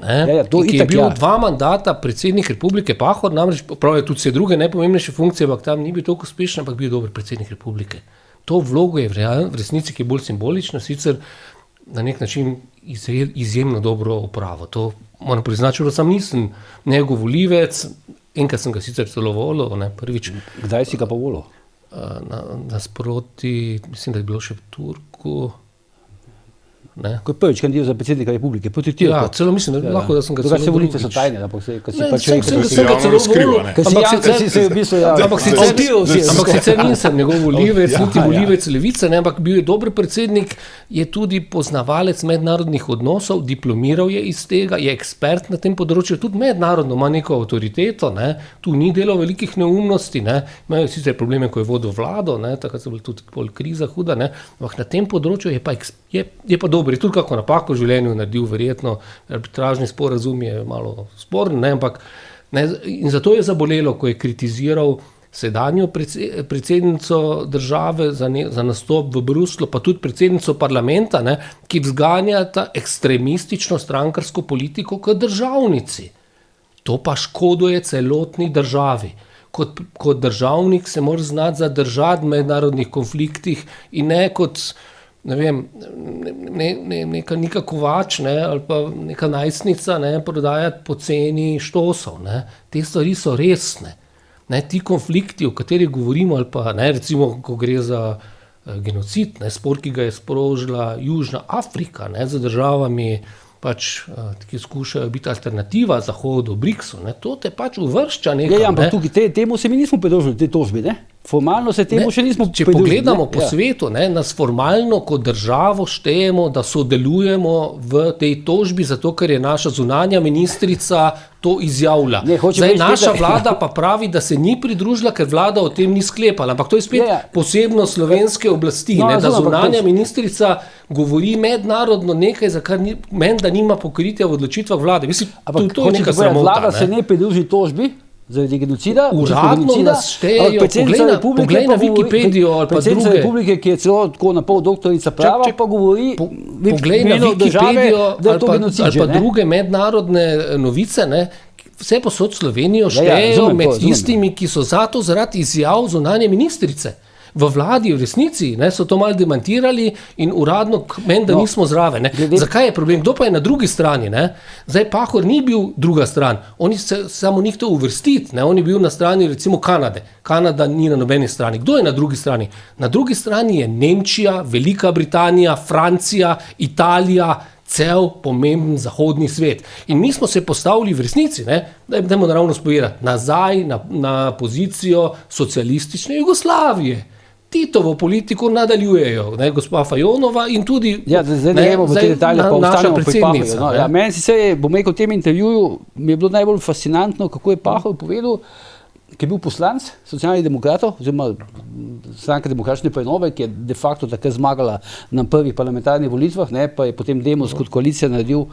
ki je bil 2 mandata predsednik Republike Pahor, namreč pravi tudi vse druge najpomembnejše funkcije, ampak tam ni bil toliko uspešen, ampak bil dober predsednik republike. To vlogo je v resnici, ki je bolj simbolična, sicer na nek način izjemno dobro opravo. To moram priznati, da sam nisem njegov volivec, enkrat sem ga sicer celo volil, prvič. Kdaj si ga pa volil? Nasproti, mislim, da je bilo še v Turku. Ko je prvič kandidiral za predsednika republike, proti Turku. Ja, celo mislim, da lahko, da sem ga celo drugič. Volitve so tajne, ampak sem ga celo volil. Ampak sicer nisem njegov volivec, niti volivec levice, ampak bil je dober predsednik, je tudi poznavalec mednarodnih odnosov, diplomiral je iz tega, je ekspert na tem področju, tudi mednarodno ima neko avtoriteto, tu ni delal velikih neumnosti, imajo sicer probleme, ko je vodil vlado, takrat so bili tudi bolj kriza huda, ampak na tem področju je pa dober, je tudi kako napako v življenju naredil, verjetno arbitražni sporazum je malo sporen, ampak in zato je zabolelo, ko je kritiziral sedanjo predsednico države za nastop v Bruslu, pa tudi predsednico parlamenta, ki vzganja ta ekstremistično strankarsko politiko k državnici. To pa škoduje celotni državi. Kot državnik se moraš znati zadržati v mednarodnih konfliktih in ne kot neka kovač ali pa neka najstnica prodajati poceni štosov. Te stvari so resne. Ti konflikti, o katerih govorimo, ali pa recimo, ko gre za genocid, spor, ki ga je sprožila Južna Afrika z državami, ki skušajo biti alternativa Zahodu, BRICS-u, to te uvršča nekam. Ampak tukaj temu se mi nismo pridružili, te tožbi, Formalno se temu še nismo pridružili. Če pogledamo po svetu, nas formalno kot državo štejemo, da sodelujemo v tej tožbi, zato ker je naša zunanja ministrica to izjavila. Naša vlada pa pravi, da se ni pridružila, ker vlada o tem ni sklepala. Ampak to je spet posebno slovenske oblasti, da zunanja ministrica govori mednarodno nekaj, za kar menda nima pokritja v odločitvah vlade. Mislim, to je neka sramota. Vlada se ne pridruži tožbi zaradi genocida. Uradno nas štejejo, poglej na Wikipedijo ali pa druge. Predsednica republike, ki je celo tako na pol doktorica prava, pa govori poglej na Wikipedijo ali pa druge mednarodne novice, vse posod Slovenijo štejejo med tistimi, ki so zato zaradi izjav zunanje ministrice. V vladi, v resnici, so to malo demantirali in uradno menda nismo zraven. Zakaj je problem? Kdo pa je na drugi strani? Zdaj Pahor ni bil druga stran. Oni se samo njih to uvrstiti. On je bil na strani recimo Kanade. Kanada ni na nobeni strani. Kdo je na drugi strani? Na drugi strani je Nemčija, Velika Britanija, Francija, Italija, cel pomemben zahodni svet. In mi smo se postavili v resnici, dajmo naravno spovedati, nazaj na pozicijo socialistične Jugoslavije. Titovo politiko nadaljujejo, gospa Fajonova in tudi zdaj ne gremo v te detalje, pa ostanemo pri Pahorju. Meni sicer, bom rekel, v tem intervjuju mi je bilo najbolj fascinantno, kako je Pahor povedal, ki je bil poslanec Socialnih demokratov, oziroma Stranke demokratične prenove, ki je de facto takrat zmagala na prvih parlamentarnih volitvah, ne, pa je potem Demos kot koalicija naredil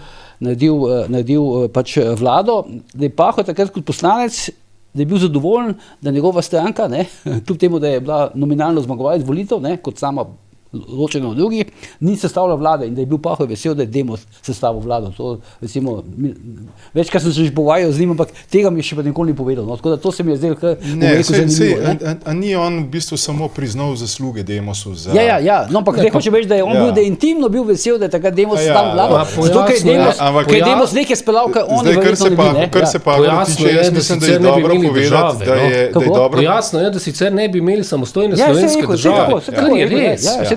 pač vlado, da je Pahor takrat kot poslanec, da je bil zadovoljen, da njegova stranka, ne, kljub temu, da je bila nominalno zmagovalec volitev, ne, kot sama ločeno od drugih, ni sestavila vlade in da je bil Pahor vesel, da je Demos sestavil vlado. To, recimo, večkrat sem se že pogovarjal z njim, ampak tega mi še pa nikoli ni povedal. No, tako da to se mi je zdelo kar zanimivo. A ni on v bistvu samo priznal zasluge Demosu za... Ja, no, ampak hočem reči, da je on bil, da je intimno bil vesel, da je takrat Demos sestavil vlado. Zato, ker je Demos nekaj speljal, kar oni verjetno ne bi. Kar se Pahora tiče, jaz mislim, da je dobro povedati, da je dobro... Jasno je, da sicer ne bi imeli samostojne slovenske države.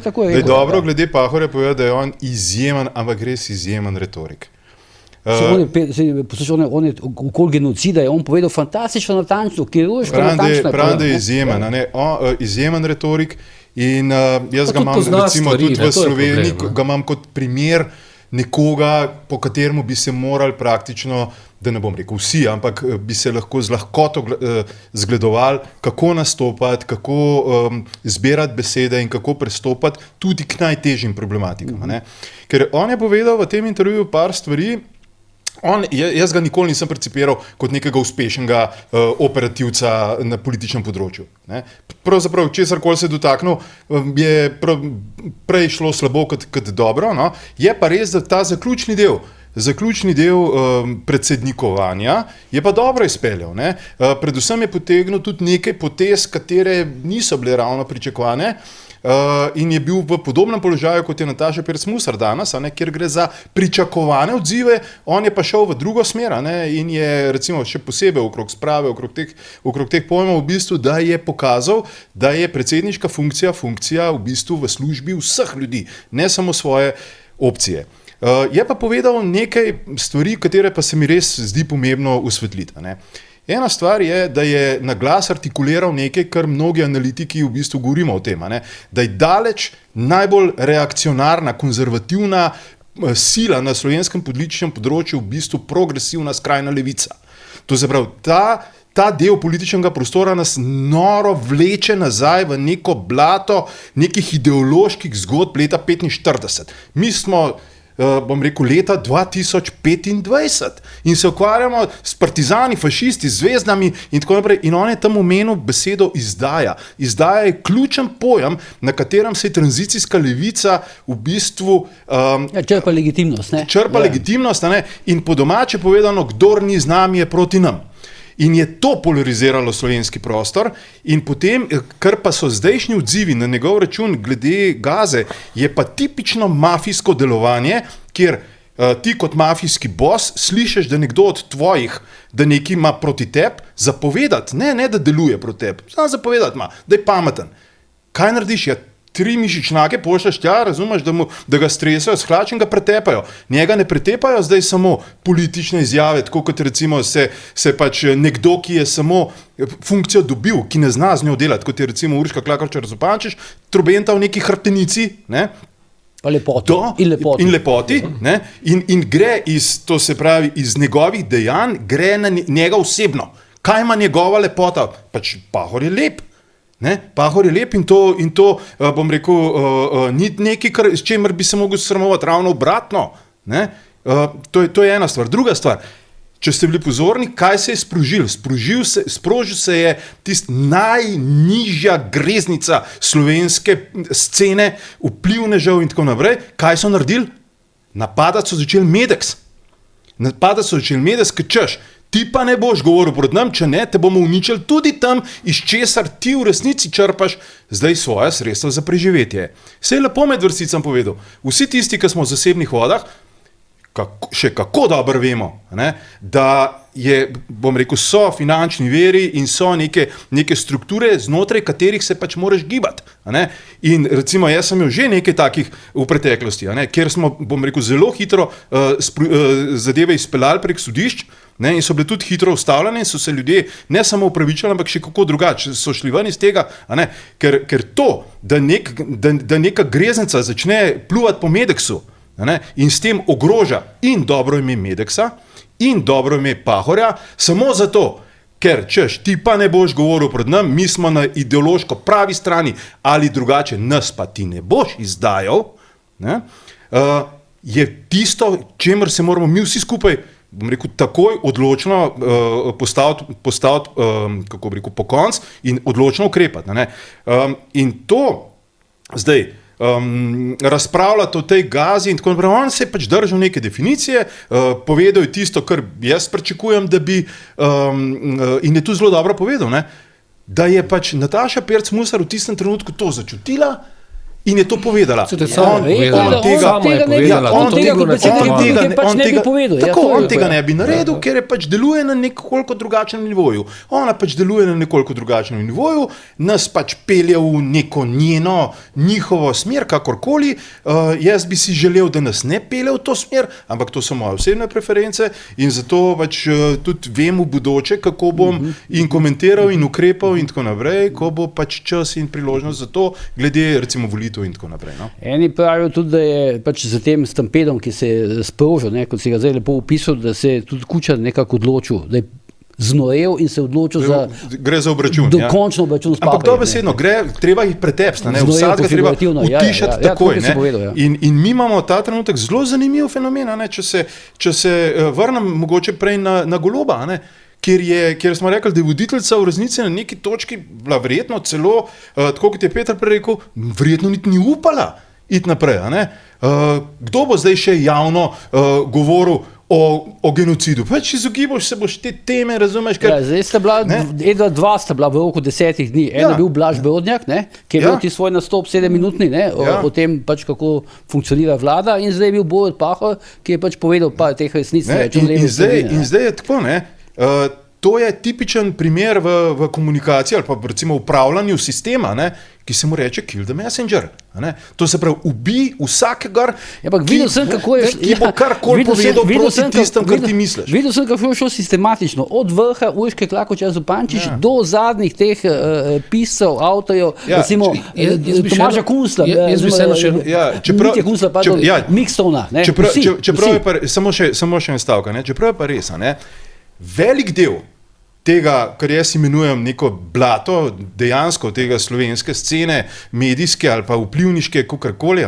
Da je dobro glede Pahorja povedati, da je on izjemen, ampak res izjemen retorik. Poslušaj, on je okoli genocida, je on povedal fantastično natančno, kirurško natančno. Pravim, da je izjemen, izjemen retorik in jaz ga imam recimo tudi v Sloveniji, ga imam kot primer nekoga, po kateremu bi se morali praktično, da ne bom rekel vsi, ampak bi se lahko z lahkoto zgledovali, kako nastopati, kako zbirati besede in kako prestopati tudi k najtežjim problematikam. Ne? Ker on je povedal v tem intervjuju par stvari, jaz ga nikoli nisem percipiral kot nekega uspešnega operativca na političnem področju. Ne? Pravzaprav, česarkoli se je dotaknil, je prej šlo slabo kot dobro, no? Je pa res, da ta zaključni del predsednikovanja je pa dobro izpeljal. Ne? Predvsem je potegnil tudi nekaj potez, katere niso bile ravno pričakovane, in je bil v podobnem položaju, kot je Nataša Pirc Musar danes, kjer gre za pričakovane odzive, on je pa šel v drugo smer in je recimo še posebej okrog sprave, okrog teh pojmov v bistvu, da je pokazal, da je predsedniška funkcija v bistvu v službi vseh ljudi, ne samo svoje opcije. Je pa povedal nekaj stvari, katere pa se mi res zdi pomembno osvetliti. Ena stvar je, da je na glas artikuliral nekaj, kar mnogi analitiki v bistvu govorimo o tem, da je daleč najbolj reakcionarna, konzervativna sila na slovenskem političnem področju v bistvu progresivna skrajna levica. To se pravi, ta del političnega prostora nas noro vleče nazaj v neko blato nekih ideoloških zgodb leta 1945. Mi smo bom rekel, leta 2025 in se ukvarjamo s partizani, fašisti, zvezdami in tako naprej. In on je tam omenil besedo izdaja. Izdaja je ključen pojem, na katerem se je tranzicijska levica v bistvu črpa legitimnost. Legitimnost, in po domače povedano, kdor ni z nami, je proti nam. In je to polariziralo slovenski prostor in potem, kar pa so zdajšnji odzivi na njegov račun glede Gaze, je pa tipično mafijsko delovanje, kjer ti kot mafijski bos slišiš, da nekdo od tvojih, da nekaj ima proti tebi, zapovedati, ne da deluje proti tebi, samo zapovedati ima, da je pameten. Kaj narediš? 3 mišičnake pošljaš tja, razumeš, da ga stresajo s hlač in ga pretepajo. Njega ne pretepajo zdaj samo politične izjave, tako kot recimo se pač nekdo, ki je samo funkcijo dobil, ki ne zna z njo delati, kot je recimo Urška Klakočar Zupančič, trobenta v neki hrbtenici, ne? In lepoti, ne? In gre to se pravi, iz njegovih dejanj, gre na njega osebno. Kaj ima njegova lepota? Pač Pahor je lep. Pahor je lep in to bom rekel, ni nekaj, s čemer bi se mogel sramovati, ravno obratno. To je ena stvar. Druga stvar, če ste bili pozorni, kaj se je sprožil? Sprožil se je tista najnižja greznica slovenske scene, vplivnežev in tako naprej. Kaj so naredili? Napadati so začeli Medex. Ker češ, ti pa ne boš govoril proti nam, če ne, te bomo uničili tudi tam, iz česar ti v resnici črpaš zdaj svoja sredstva za preživetje. Se je lepo med vrsticam povedal. Vsi tisti, ki smo v zasebnih vodah, še kako dobro vemo, da bom rekel, so finančni viri in so neke strukture, znotraj katerih se pač moraš gibati. In recimo, jaz sem imel že nekaj takih v preteklosti, kjer smo, bom rekel, zelo hitro zadeve izpeljali prek sodišč, in so bile tudi hitro ustavljene in so se ljudje ne samo upravičili, ampak še kako drugače so šli ven iz tega, ker to, da neka greznica začne pluvati po Medexu, in s tem ogroža in dobro ime Medexa in dobro ime Pahorja, samo zato, ker češ, ti pa ne boš govoril pred nam, mi smo na ideološko pravi strani ali drugače, nas pa ti ne boš izdajal, ne, je tisto, čemer se moramo mi vsi skupaj, bom rekel, takoj odločno postaviti kako bi rekel, po konc in odločno ukrepati. Ne. In to zdaj razpravljati o tej Gazi in tako naprej, on se je pač držal neke definicije, povedal je tisto, kar jaz pričakujem, da bi, in je tu zelo dobro povedal, ne, da je pač Nataša Pirc Musar v tistem trenutku to začutila in je to povedala. On tega ne bi naredil, ker je pač deluje na nekoliko drugačnem nivoju. Ona pač deluje na nekoliko drugačnem nivoju, nas pač pelje v neko njihovo smer, kakorkoli. Jaz bi si želel, da nas ne pelje v to smer, ampak to so moje osebne preference in zato pač tudi vem v bodoče, kako bom in komentiral in ukrepal in tako naprej, ko bo pač čas in priložnost za to, glede recimo volitev in tako naprej. No? Eni pravijo tudi, da je pač za tem stampedom, ki se je sprožil, kot si ga zdaj lepo opisal, da se je tudi Kučan nekako odločil, da je znojev in se odločil za gre za obračun. Dokončno obračun s papom. Ampak dobesedno, treba jih pretepsti, vsakega treba utišati takoj. In mi imamo ta trenutek zelo zanimiv fenomen, če se vrnem mogoče prej na Goloba, kjer smo rekli, da je voditeljica v resnici na neki točki bila verjetno celo, tako kot je Peter prej rekel, verjetno niti ni upala iti naprej. Kdo bo zdaj še javno govoril o genocidu? Pač izogibaš se boš te teme, razumeš? Zdaj sta bila, dva sta bila v roku 10 dni. En je bil Blaž Beodnjak, ki je bil ti svoj nastop 7-minutni, o tem pač kako funkcionira vlada, in zdaj je bil Borut Pahor, ki je pač povedal par teh resnic. In zdaj je tako, to je tipičen primer v komunikaciji ali pa recimo upravljanju sistema, ki se mu reče kill the messenger. To se pravi, ubij vsakegar, ki bo karkoli povedal proti tistem, kar ti misliš. Videl sem, kako je šlo sistematično, od vrha Urške Klakočar Zupančič do zadnjih teh piscev, avtorjev, recimo Tomaža Kunstla, Mitja Kunstla, Mikstona. Čeprav je pa, samo še en stavka, čeprav je pa res, velik del tega, kar jaz imenujem neko blato, dejansko tega slovenske scene, medijske ali pa vplivniške, kakorkoli,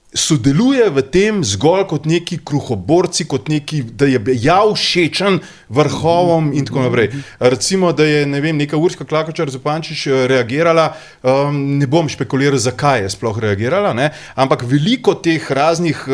sodeluje v tem zgolj kot neki kruhoborci, kot neki, da je všečen vrhovom in tako naprej. Recimo, da je, ne vem, neka Urška Klakočar Zupančič reagirala, ne bom špekuliral, zakaj je sploh reagirala, ampak veliko teh raznih,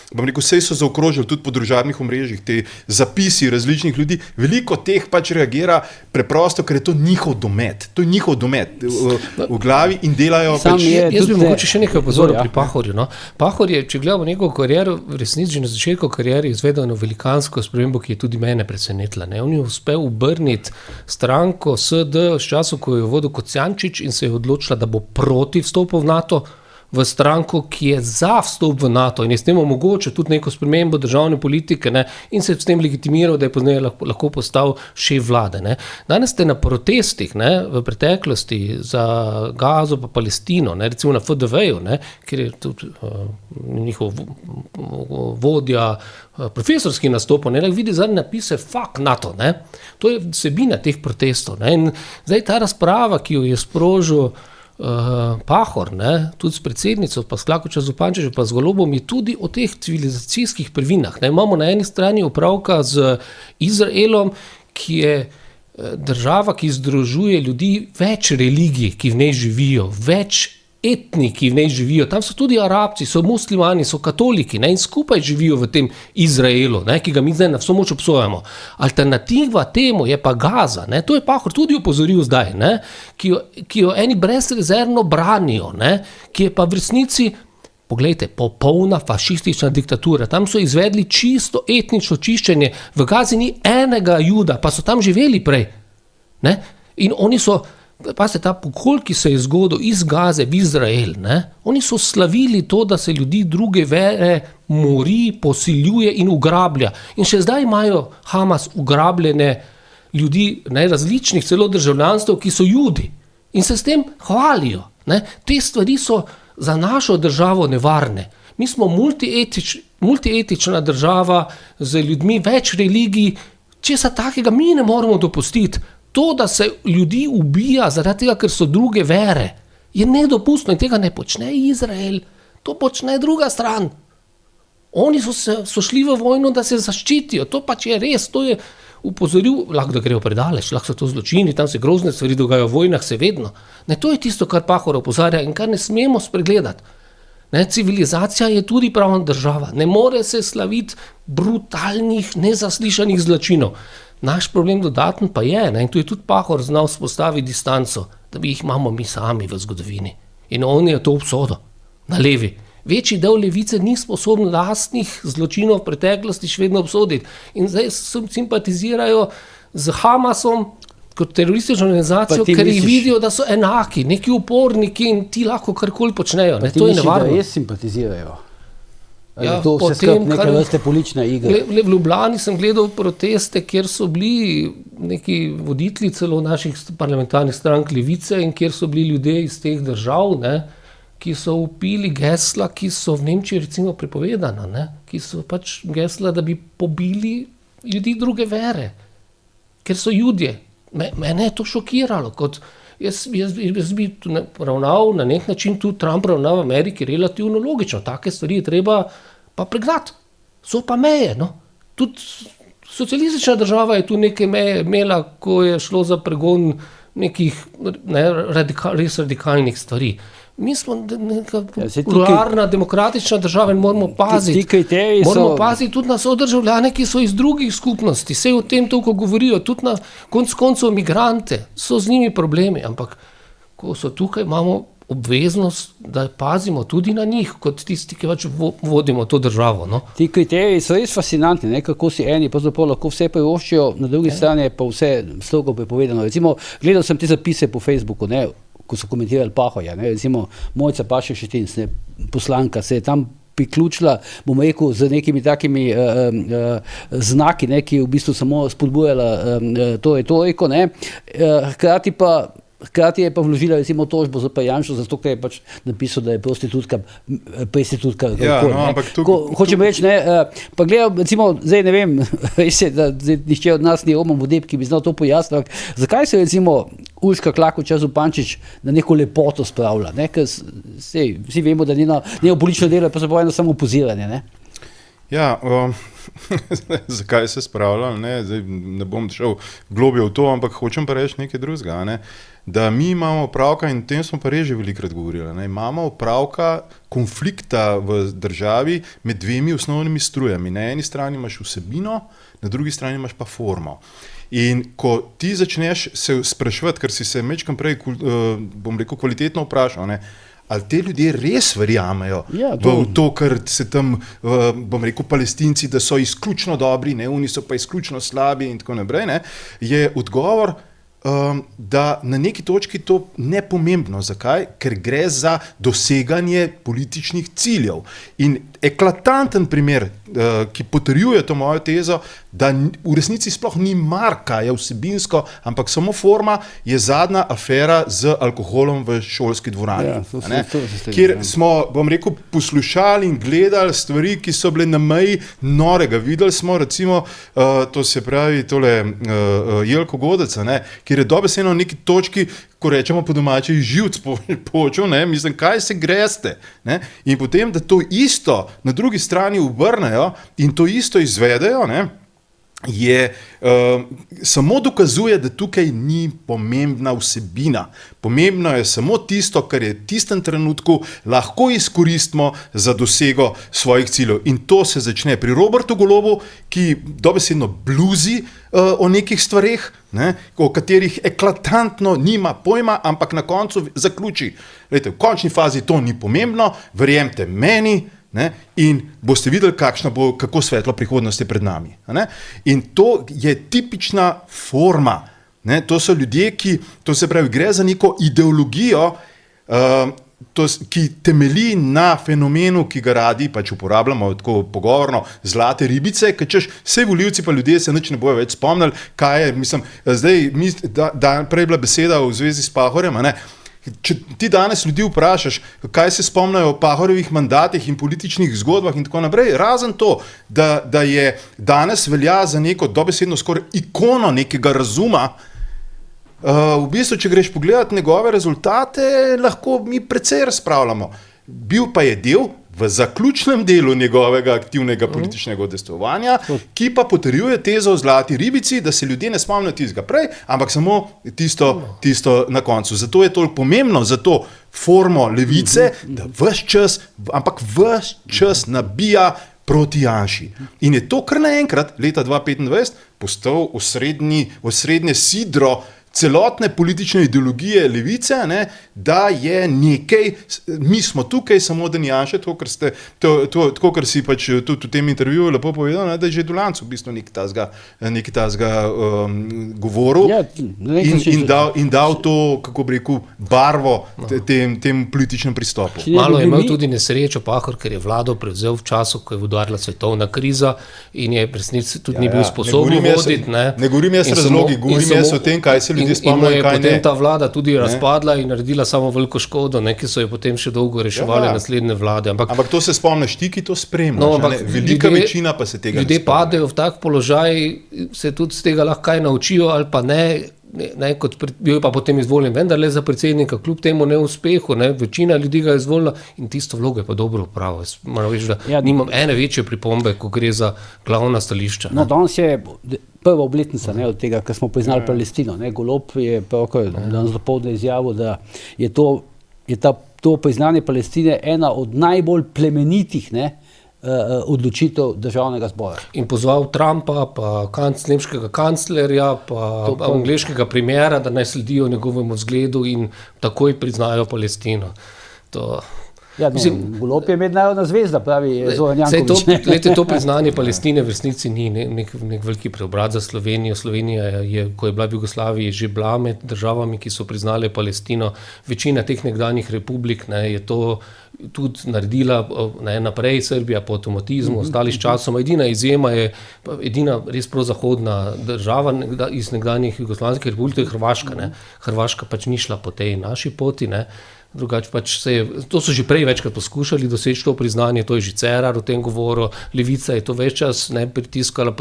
bom rekel, sej so zaokrožili tudi po družabnih omrežjih, te zapisi različnih ljudi, veliko teh pač reagira preprosto, ker je to njihov domet. To je njihov domet v glavi in delajo pač... Jaz bi mogoče še nekaj opozoril pri Pahorju. Pahor je, če gledamo njegovo kariero, v resnici že na začetku kariere izvedel eno velikansko spremembo, ki je tudi mene presenetila. On je uspel obrniti stranko SD v času, ko je vodil Kocijančič in se je odločila, da bo proti vstopu v NATO, v stranko, ki je za vstop v NATO in je s tem omogočil tudi neko spremembo državne politike, in se je s tem legitimiral, da je pozneje lahko postal šef vlade. Danes ste na protestih v preteklosti za Gazo pa Palestino, recimo na FDV-ju, kjer je tudi njihov vodja profesorski nastop, vidi zadnje napise fuck NATO. To je vsebina teh protestov. In zdaj ta razprava, ki jo je sprožil Pahor, tudi s predsednico, pa s Klakočar Zupančičem, pa z Golobom, je tudi o teh civilizacijskih prvinah. Imamo na eni strani opravka z Izraelom, ki je država, ki združuje ljudi, več religij, ki v njej živijo, več etniki v njej živijo. Tam so tudi Arabci, so muslimani, so katoliki, in skupaj živijo v tem Izraelu, ki ga mi zdaj na vso moč obsojamo. Alternativa temu je pa Gaza. To je Pahor tudi opozoril zdaj, ki jo eni brezrezervno branijo, ki je pa v resnici, poglejte, popolna fašistična diktatura. Tam so izvedli čisto etnično čiščenje. V Gazi ni enega Juda, pa so tam živeli prej. In oni so, pazite, ta pokol, ki se je zgodil iz Gaze v Izrael, oni so slavili to, da se ljudi druge vere mori, posiljuje in ugrablja. In še zdaj imajo Hamas ugrabljene ljudi, različnih celo državljanstv, ki so Judi. In se s tem hvalijo. Te stvari so za našo državo nevarne. Mi smo multietična država z ljudmi več religij, Česa takega mi ne moremo dopustiti. To, da se ljudi ubija zaradi tega, ker so druge vere, je nedopustno in tega ne počne Izrael. To počne druga stran. Oni so šli v vojno, da se zaščitijo. To pač je res, to je upozoril, lahko da grejo predaleč, lahko so to zločini, tam se grozne stvari dogajajo v vojnah, se vedno. Ne, to je tisto, kar Pahor opozarja in kar ne smemo spregledati. Ne, civilizacija je tudi pravna država. Ne more se slaviti brutalnih, nezaslišanih zločinov. Naš problem dodaten pa je, ne, in tu je tudi Pahor znal spostaviti distanco, da bi jih imamo mi sami v zgodovini. In on je to obsodil, na levi. Večji del levice ni sposoben lastnih zločinov v preteklosti še vedno obsoditi. In zdaj simpatizirajo z Hamasom kot teroristično organizacijo, ker jih vidijo, da so enaki, neki uporniki in ti lahko karkoli počnejo. Ne, to je nevarno. Da res simpatizirajo. Ja, to vse skrb neka vrste politična igra. V Ljubljani sem gledal proteste, kjer so bili neki voditelji celo naših parlamentarnih strank levice in kjer so bili ljudje iz teh držav, ne, ki so vpili gesla, ki so v Nemčiji recimo prepovedana, ne, ki so pač gesla, da bi pobili ljudi druge vere, ker so Judje. Mene je to šokiralo, kot jaz bi ravnal na nek način tudi Trump ravnal v Ameriki relativno logično. Take stvari je treba pa pregnati. So pa meje, no. Tudi socialistična država je tu neke meje imela, ko je šlo za pregon nekih res radikalnih stvari. Mi smo neka pluralna, demokratična država in moramo paziti. Moramo paziti tudi na sodržavljane, ki so iz drugih skupnosti. Vse o tem toliko govorijo, tudi na konc koncev migrante. So z njimi problemi, ampak ko so tukaj, imamo obveznost, da pazimo tudi na njih, kot tisti, ki pač vodimo to državo. No? Ti kriteriji so res fascinantni, ne? Kako si eni pravzaprav lahko vse privoščijo, na drugi strani pa vse strogo prepovedano. Recimo, gledal sem te zapise po Facebooku, ne? Ko so komentirali Pahorja, ne, recimo Mojca Pašek Šetinc, ne, poslanka, se je tam priključila, bom rekel, z nekimi takimi znaki, ne, ki v bistvu samo spodbujala to retoriko, ne, hkrati je pa vložila recimo tožbo za Janšo, zato ker je pač napisal, da je prostitutka. Ja, no, ampak hočem reči, ne, pa gledam, recimo, zdaj ne vem, res je, da nišče od nas ni Roman Vodeb, ki bi znal to pojasniti, zakaj se recimo Urška Klakočar Zupančič na neko lepoto spravlja, ne, ker vsi vemo, da njeno politično delo je pa eno samo poziranje, ne. Ja, zakaj se spravlja, ne, zdaj ne bom šel globje v to, ampak hočem pa reči nekaj drugega, ne, da mi imamo opravka, in o tem smo pa res že velikokrat govorili, ne, imamo opravka konflikta v državi med dvemi osnovnimi strujami. Na eni strani imaš vsebino, na drugi strani imaš pa formo. In ko ti začneš se spraševati, ker si se mečkam prej, bom rekel, kvalitetno vprašal, ne, ali te ljudje res verjamejo v to, kar se tam, bom rekel, Palestinci, da so izključno dobri, ne, oni so pa izključno slabi in tako naprej, ne, je odgovor, da na neki točki to nepomembno. Zakaj? Ker gre za doseganje političnih ciljev. In eklatanten primer, ki potrjuje to mojo tezo, da v resnici sploh ni mar, kaj je vsebinsko, ampak samo forma, je zadnja afera z alkoholom v šolski dvorani. Ja, kjer smo, bom rekel, poslušali in gledali stvari, ki so bile na meji norega. Videli smo recimo, to se pravi tole Jelko Godeca, ne, kjer je dobesedno na neki točki, ko rečemo po domači, živc počel, ne, mislim, kaj se greste, ne, in potem, da to isto na drugi strani obrnejo in to isto izvedejo, ne, je, samo dokazuje, da tukaj ni pomembna vsebina. Pomembno je samo tisto, kar je v tistem trenutku lahko izkoristimo za dosego svojih ciljev. In to se začne pri Robertu Golobu, ki dobesedno bluzi o nekih stvareh, ne, o katerih eklatantno nima pojma, ampak na koncu zaključi. Glejte, v končni fazi to ni pomembno, verjemite meni, ne, in boste videli, kako svetlo prihodnost je pred nami. Ne. In to je tipična forma. Ne. To so ljudje, to se pravi, gre za neko ideologijo, ki temelji na fenomenu, ki ga radi pač uporabljamo tako pogovorno, zlate ribice, ker češ vse volivci pa ljudje se nič ne bojo več spomnili, kaj je, mislim, zdaj, prej je bila beseda v zvezi s Pahorjem, ne. Če ti danes ljudi vprašaš, kaj se spomnijo o Pahorjevih mandatih in političnih zgodbah in tako naprej, razen to, da je danes velja za neko dobesedno skoraj ikono nekega razuma, v bistvu, če greš pogledat njegove rezultate, lahko mi precej razpravljamo. Bil pa je del v zaključnem delu njegovega aktivnega političnega udejstvovanja, ki pa potrjuje tezo o zlati ribici, da se ljudje ne spomnijo tistega prej, ampak samo tisto na koncu. Zato je toliko pomembno za to formo levice, da ves čas nabija proti Janši. In je to kar naenkrat leta 2025 postal osrednje sidro celotne politične ideologije levice, ne, da je nekaj, mi smo tukaj, samo da ni Janša, tako, kar si pač tudi v tem intervjuju lepo povedal, ne, da je že Dolanc v bistvu nekaj tazga govoril in dal to, kako bi rekel, barvo tem političnem pristopu. Malo je imel tudi nesrečo Pahor, ker je vlado prevzel v času, ko je udarila svetovna kriza in je resnici tudi ni bil sposoben voditi. Ne govorim jaz razlogi, govorim jaz o tem, kaj se ljudi spomnijo, in je potem ta vlada tudi razpadla in naredila samo veliko škodo, ki so jo potem še dolgo reševali naslednje vlade. Ampak to se spomniš ti, ki to spremljaš. Velika večina pa se tega ne spomni. Ljudje padejo v tak položaj, se tudi z tega lahko kaj naučijo ali pa ne, bil je pa potem izvoljen, vendar le za predsednika, kljub temu neuspehu, večina ljudi ga je izvolila in tisto vlogo je pa dobro upravil. Moram reči, da nimam ene večje pripombe, ko gre za glavna stališča. No, danes je prva obletnica od tega, kar smo priznali Palestino. Golob je pravkar danes dopoldne izjavil, da je to priznanje Palestine ena od najbolj plemenitih odločitev državnega zbora. In pozval Trumpa, pa nemškega kanclerja, pa angleškega premiera, da naj sledijo njegovemu zgledu in takoj priznajo Palestino. Golob je mednarodna zvezda, pravi Zoran Janković. To priznanje Palestine v resnici ni nek veliki preobrat za Slovenijo. Slovenija je, ko je bila v Jugoslaviji, že bila med državami, ki so priznale Palestino. Večina teh nekdanjih republik je to tudi naredila naprej, Srbija po avtomatizmu, ostali s časom. Edina izjema je, edina res prozahodna država iz nekdanjih jugoslavijskih republik, to je Hrvaška. Hrvaška pač ni šla po tej naši poti, drugače pač to so že prej večkrat poskušali doseči to priznanje, to je že Cerar v tem govoru, Levica je to več čas pritiskala.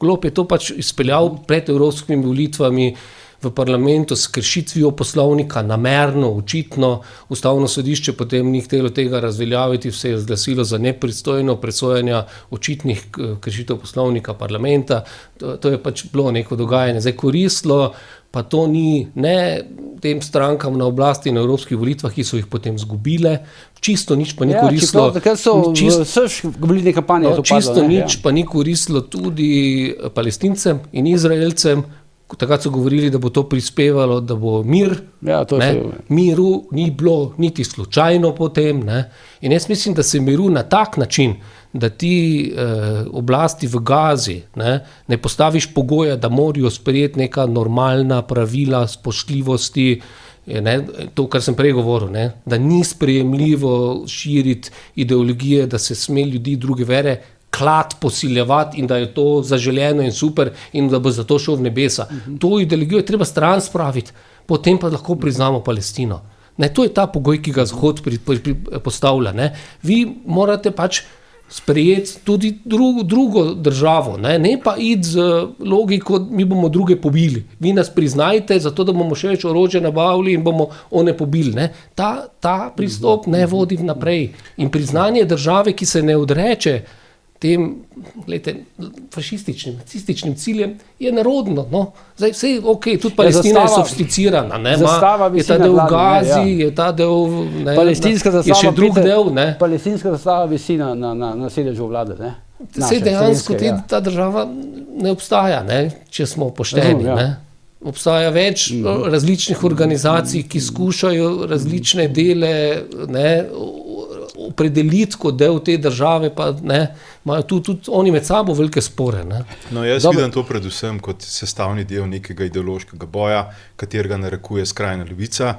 Golob je to pač izpeljal pred evropskimi volitvami v parlamentu s kršitvijo poslovnika, namerno, očitno. Ustavno sodišče potem ni htelo tega razveljaviti, vse je zglasilo za nepristojno presojanje očitnih kršitev poslovnika parlamenta. To je pač bilo neko dogajanje. Zdaj koristilo, pa to ni ne tem strankam na oblasti na evropskih volitvah, ki so jih potem zgubile, čisto nič pa ni koristilo. Takrat so v srž volilne kampanje to padlo. Čisto nič pa ni koristilo tudi Palestincem in Izraelcem. Takrat so govorili, da bo to prispevalo, da bo mir. Miru ni bilo niti slučajno potem. In jaz mislim, da se miru na tak način, da ti oblasti v Gazi ne postaviš pogoja, da morajo sprejeti neka normalna pravila spoštljivosti, to, kar sem prej govoril, da ni sprejemljivo širiti ideologije, da se sme ljudi druge vere klad posiljevati in da je to zaželeno in super in da bo zato šel v nebesa. To ideologijo je treba stran spraviti, potem pa lahko priznamo Palestino. To je ta pogoj, ki ga Zahod postavlja. Vi morate pač sprejeti tudi drugo državo, ne pa iti z logiko, mi bomo druge pobili. Vi nas priznajte, zato da bomo še več orožja nabavili in bomo one pobili. Ta pristop ne vodi naprej. In priznanje države, ki se ne odreče tem fašističnim, nacističnim ciljem, je narodno. Zdaj vse je ok, tudi Palestina je sofisticirana. Je ta del v Gazi, je ta del, je še drug del. Palestinska zastava visi na sedežu vlade. Sej dejansko ta država ne obstaja, če smo pošteni. Obstaja več različnih organizacij, ki skušajo različne dele opredeliti kot del te države, pa imajo tudi oni med sabo velike spore. Jaz vidim to predvsem kot sestavni del nekega ideološkega boja, katerega narekuje skrajna levica,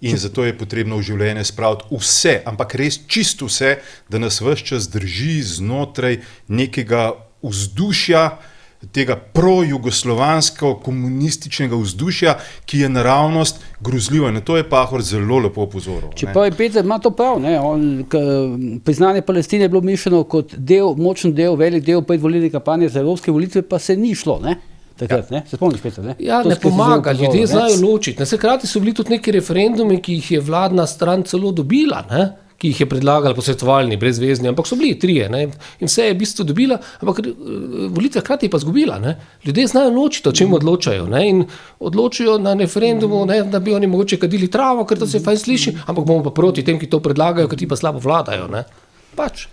in zato je potrebno v življenje spraviti vse, ampak res čisto vse, da nas ves čas drži znotraj nekega vzdušja tega pro-jugoslovansko-komunističnega vzdušja, ki je naravnost grozljivo. In to je Pahor zelo lepo opozoril. Čeprav je Peter, ima to prav. Priznanje Palestine je bilo mišljeno kot močen del, velik del predvolilne kampanje za evropske volitve, pa se ni šlo, ne? Takrat, ne? Se spomniš, Peter, ne? Ja, ne pomaga, ljudje znajo ločiti. Hkrati so bili tudi neki referendumi, ki jih je vladna stran celo dobila, ne? Ki jih je predlagala posvetovalni, brezvezni, ampak so bili 3, ne? In vse je v bistvu dobila, ampak volitve hkrati je pa zgubila, ne? Ljudje znajo ločiti, o čem odločajo, ne? In odločijo na referendumu, ne, da bi oni mogoče kadili travo, ker to se fajn sliši, ampak bomo pa proti tem, ki to predlagajo, ker ti pa slabo vladajo, ne? Pač.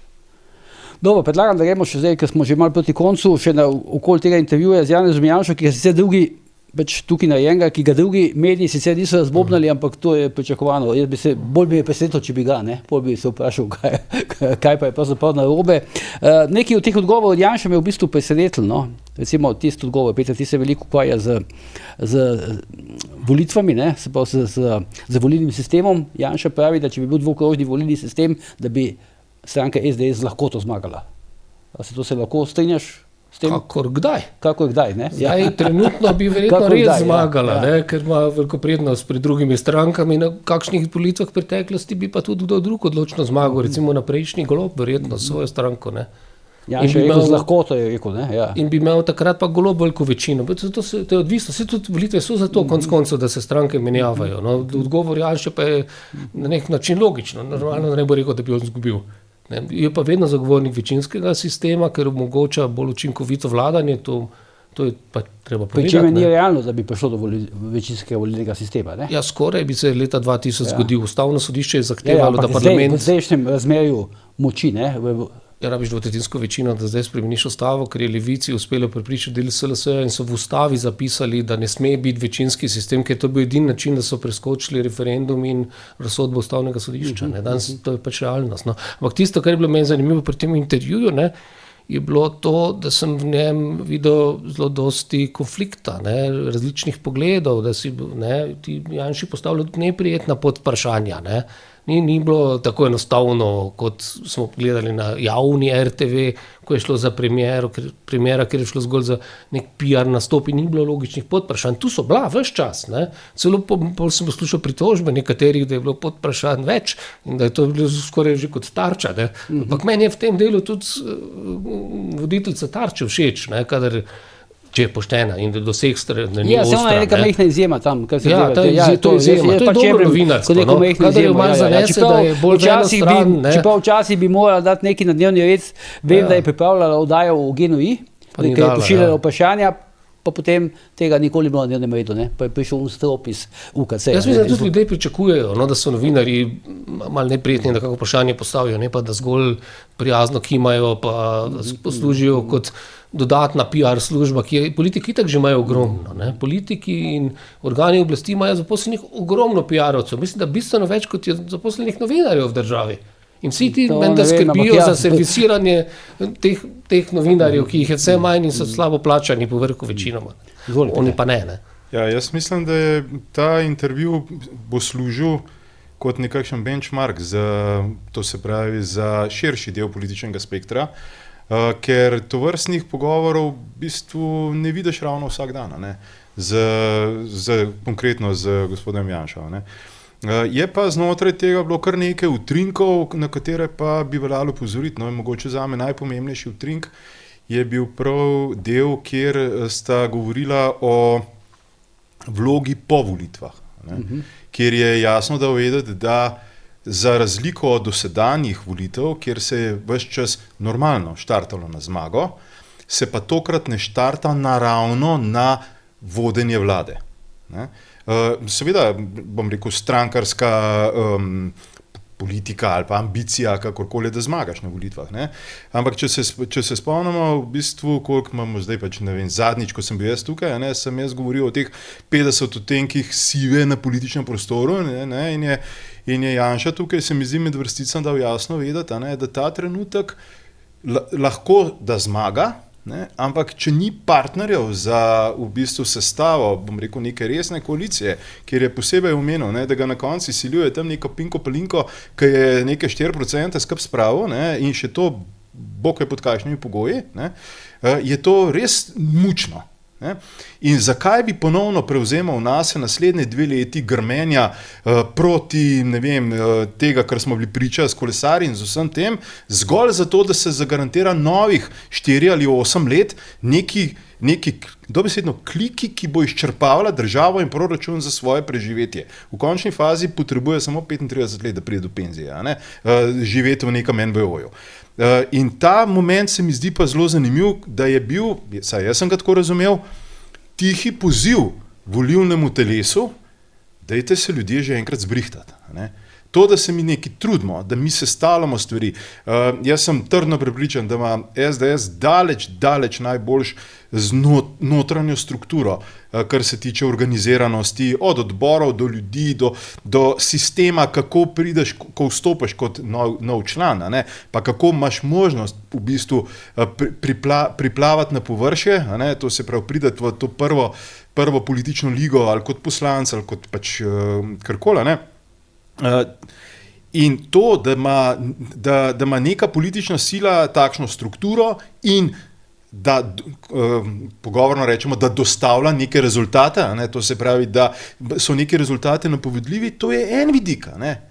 Dobro, predlagam, da gremo še zdaj, ker smo že malo proti koncu, še okoli tega intervjuja z Janezom Janšo, ki je sicer drugi, pač tukaj na enega, ki ga drugi mediji sicer niso razbobnali, ampak to je pričakovano. Bolj bi me presenetil, če bi ga, ne? Bolj bi se vprašal, kaj pa je pravzaprav narobe. Nekaj od teh odgovorov od Janša me je v bistvu presenetil, no? Recimo tisti odgovor, Peter, ti se veliko ukvarja z volitvami, ne? Se pravi z volilnim sistemom. Janša pravi, da če bi bil dvokrožni volilni sistem, da bi stranka SDS lahko to zmagala. A se to se lahko strinjaš? Kakor kdaj, ne? Zdaj, trenutno bi verjetno res zmagala, ne? Ker ima veliko prednost pred drugimi strankami, na kakšnih volitvah preteklosti bi pa tudi kdo drug odločno zmagal, recimo na prejšnji Golob, verjetno svojo stranko. Ne? Janša je rekel z lahkoto, je rekel, ne? Ja. In bi imel takrat pa Golob veliko večino. To je odvisno, vse tudi volitve so zato konec koncev, da se stranke menjavajo. No? Odgovor Janša pa je na nek način logično, normalno ne bo rekel, da bi on izgubil. Ne, je pa vedno zagovornik večinskega sistema, ker omogoča bolj učinkovito vladanje, to je pa treba povedati. Pričemer ni realno, da bi prišlo do večinskega volilnega sistema, ne? Ja, skoraj bi se leta 2000 zgodil. Ustavno sodišče je zahtevalo, da parlament... V zdajšnjem razmerju moči, ne? Ja, rabiš dvotretjinsko večino, da zdaj spremeniš ustavo, ker je Levici uspelo prepričati del SLS-ja in so v ustavi zapisali, da ne sme biti večinski sistem, ker to je bil edini način, da so preskočili referendum in razsodbo ustavnega sodišča. Danes to je pač realnost. No. Ampak tisto, kar je bilo meni zanimivo pri tem intervjuju, ne, je bilo to, da sem v njem videl zelo dosti konflikta, ne, različnih pogledov, da si ti Janši postavljali neprijetna podvprašanja, ne. Ni bilo tako enostavno, kot smo gledali na javni RTV, ko je šlo za premiera, ker je šlo zgolj za nek PR nastop in ni bilo logičnih podvprašanj. Tu so bila ves čas. Ne? Celo bolj sem poslušal pritožbe nekaterih, da je bilo podvprašanj več in da je to bilo skoraj že kot Tarča. Ne? Ampak meni je v tem delu tudi voditeljica Tarče všeč, ne? Kadar če je poštena in da do vseh strani ni ostra. Ja, se ona je neka mehna izjema tam. To je izjema, to je dobro novinarstvo. Kadar jo malo zanese, da je bolj ena stran. Čeprav včasih bi morala dati nekaj na dnevni red, vem, da je pripravljala oddajo v GNI, ker je pošiljala vprašanja, pa potem tega nikoli bilo na dnevnem redu, pa je prišel strop iz UKC. Jaz mislim, da tudi ljudje pričakujejo, da so novinarji malo neprijetni, da kako vprašanje postavijo, ne pa da zgolj prijazno kimajo, pa poslužijo kot dodatna PR služba, ki je politiki itak že imajo ogromno. Ne? Politiki in organi oblasti imajo zaposlenih ogromno PR-ovcev. Mislim, da bistveno več kot je zaposlenih novinarjev v državi. In vsi ti menda skrbijo za servisiranje teh novinarjev, ki jih je vse manj in so slabo plačani po vrhu večinoma. Oni pa ne. Ja, jaz mislim, da je ta intervju bo služil kot nekakšen benchmark to se pravi za širši del političnega spektra, ker tovrstnih pogovorov v bistvu ne vidiš ravno vsak dan, konkretno z gospodom Janšo. Je pa znotraj tega bilo kar nekaj utrinkov, na katere pa bi veljalo opozoriti. Mogoče zame najpomembnejši utrink je bil prav del, kjer sta govorila o vlogi po volitvah, kjer je jasno dal vedeti, da za razliko od dosedanjih volitev, kjer se je ves čas normalno štartalo na zmago, se pa tokrat ne štarta naravno na vodenje vlade. Seveda, bom rekel, strankarska politika ali pa ambicija, kakorkoli, da zmagaš na volitvah. Ampak če se spomnimo, v bistvu, koliko imamo zdaj, zadnjič, ko sem bil jaz tukaj, sem jaz govoril o teh 50 odtenkih sive na političnem prostoru in je Janša tukaj, se mi zdi, med vrsticami dal jasno vedeti, da ta trenutek lahko da zmaga, ampak če ni partnerjev za v bistvu sestavo, bom rekel, neke resne koalicije, kjer je posebej omenil, da ga na konci siljuje tam neko pinko palinko, ki je neke 4% skrb spravo in še to bog je pod kakšnimi pogoji, ne, je to res mučno. Ne? In zakaj bi ponovno prevzemal nase naslednje 2 leti grmenja proti, ne vem, tega, kar smo bili priča s kolesarji in z vsem tem, zgolj zato, da se zagarantira novih 4 ali 8 let neki dobesedno kliki, ki bo izčrpavala državo in proračun za svoje preživetje. V končni fazi potrebuje samo 35 let, da pride do penzije, a ne? Živeti v nekem NVO-ju. In ta moment se mi zdi pa zelo zanimiv, da je bil, saj jaz sem ga tako razumel, tihi poziv volilnemu telesu, dajte se ljudje že enkrat zbrihtati. Ne? To, da se mi neki trudimo, da mi sestavljamo stvari. Jaz sem trdno prepričan, da ima SDS daleč najboljš z notranjo strukturo, kar se tiče organiziranosti, od odborov do ljudi, do sistema, kako prideš, ko vstopiš kot nov član, ne? Pa kako imaš možnost v bistvu priplavati na površje, ne? To se pravi prideti v to prvo politično ligo ali kot poslanec ali kot pač karkoli, ne? In to, da ima neka politična sila takšno strukturo in da pogovorno rečemo, da dostavlja neke rezultate, ne? To se pravi, da so neke rezultate napovedljivi, to je en vidik. Ne?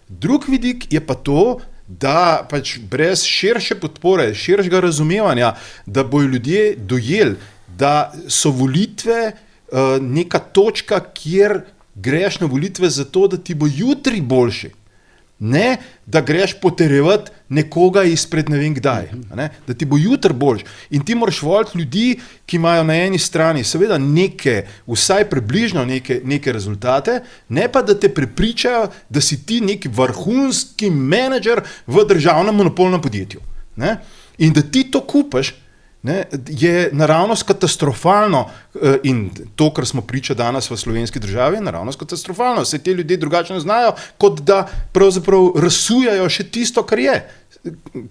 Drug vidik je pa to, da pač brez širše podpore, širšega razumevanja, da bojo ljudje dojeli, da so volitve neka točka, kjer greš na volitve zato, da ti bo jutri boljši. Ne, da greš potrjevati nekoga izpred ne vem kdaj, ne? Da ti bo jutri boljši. In ti moraš voliti ljudi, ki imajo na eni strani seveda vsaj približno neke rezultate, ne pa da te prepričajo, da si ti neki vrhunski menedžer v državnem monopolnem podjetju. Ne? In da ti to kupaš, ne, je naravnost katastrofalno in to, kar smo priča danes v slovenski državi, je naravnost katastrofalno. Se te ljudje drugače ne znajo, kot da pravzaprav razsujajo še tisto, kar je.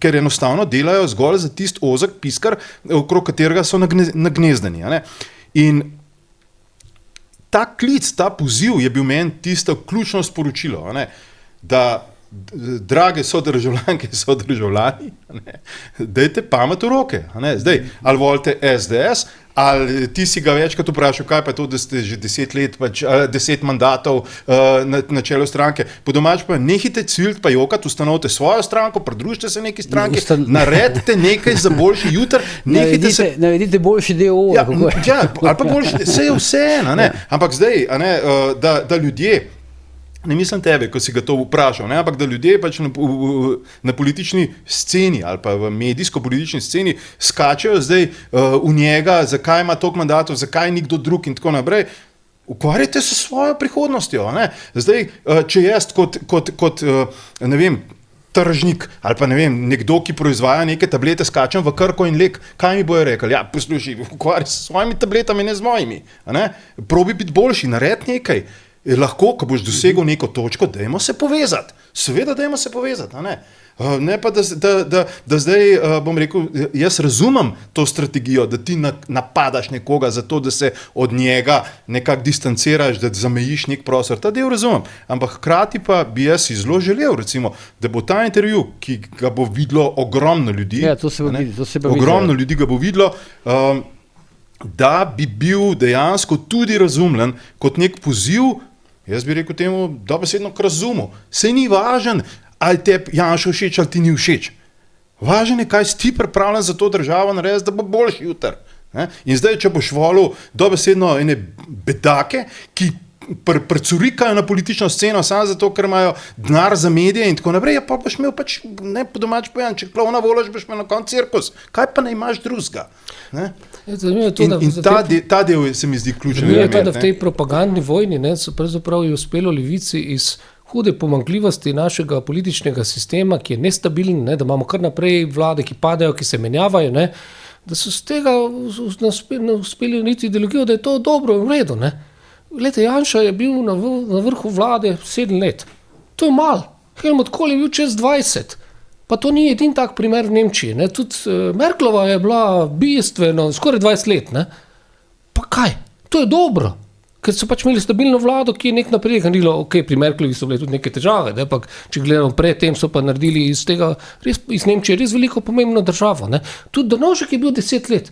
Ker enostavno delajo zgolj za tist ozek piskar, okrog katerega so nagnezdeni. Ne? In ta klic, ta poziv je bil meni tisto ključno sporočilo, ne? Da drage sodržavljanke, sodržavljani, dajte pamet v roke. Zdaj, ali volite SDS, ali ti si ga večkrat vprašal, kaj pa je to, da ste že 10 let, pač 10 mandatov na čelu stranke. Po domač pa nehite cvilt pa jokat, ustanovite svojo stranko, pridružite se neki stranki, naredite nekaj za boljši jutr, naredite boljši del ja, ali pa boljši, vse eno, ampak zdaj, da ljudje, ne mislim tebe, ko si ga to vprašal, ne? Ampak da ljudje pač na politični sceni ali pa v medijsko-politični sceni skačajo zdaj v njega, zakaj ima toliko mandatov, zakaj ni kdo drug in tako naprej. Ukvarjajte se s svojo prihodnostjo. Ne? Zdaj, če jaz kot ne vem, tržnik ali pa ne vem, nekdo, ki proizvaja neke tablete, skačem v Krko in Lek, kaj mi bojo rekli? Ja, poslušaj, ukvarjaj se s svojimi tabletami, ne z mojimi. Ne? Probi biti boljši, naredi nekaj. Lahko, ko boš dosegel neko točko, dajmo se povezati. Seveda, dajmo se povezati. Ne pa, da zdaj, bom rekel, jaz razumem to strategijo, da ti napadaš nekoga zato, da se od njega nekako distanciraš, da zamejiš nek prostor. Ta del razumem. Ampak hkrati pa bi jaz si zelo želel, recimo, da bo ta intervju, ki ga bo videlo ogromno ljudi, ja, to se bo ogromno ljudi ga bo videlo, da bi bil dejansko tudi razumljen kot nek poziv, jaz bi rekel temu, dobesedno k razumu. Saj ni važen, ali te Janša všeč, ali ti ni všeč. Važen je, kaj si ti pripravljen za to državo narediti, da bo boljši jutr. In zdaj, če boš volil dobesedno ene bedake, ki prcurikajo na politično sceno samo zato, ker imajo denar za medije in tako naprej, pa boš imel pač, ne po domač pojem, če klovna volaš, boš imel na koncu cirkus. Kaj pa ne imaš drugega? In ta del se mi zdi ključen. Je to, da v tej propagandni vojni so pravzaprav je uspelo levici iz hude pomanjkljivosti našega političnega sistema, ki je nestabilen, da imamo kar naprej vlade, ki padajo, ki se menjavajo, da so z tega uspeli uniti ideologijo, da je to dobro in v redu. Glejte, Janša je bil na vrhu vlade 7 let. To je malo. Helmut Kohl je bil čez 20. Pa to ni edin tak primer v Nemčiji. Tudi Merklova je bila bistveno, skoraj 20 let. Pa kaj? To je dobro. ker so pač imeli stabilno vlado, ki je nek napredek naredila, pri Merklovi so bile tudi neke težave, ampak če gledamo predtem, so pa naredili iz Nemčije res veliko pomembno državo. Ne. Tudi Drnovšek je bil 10 let,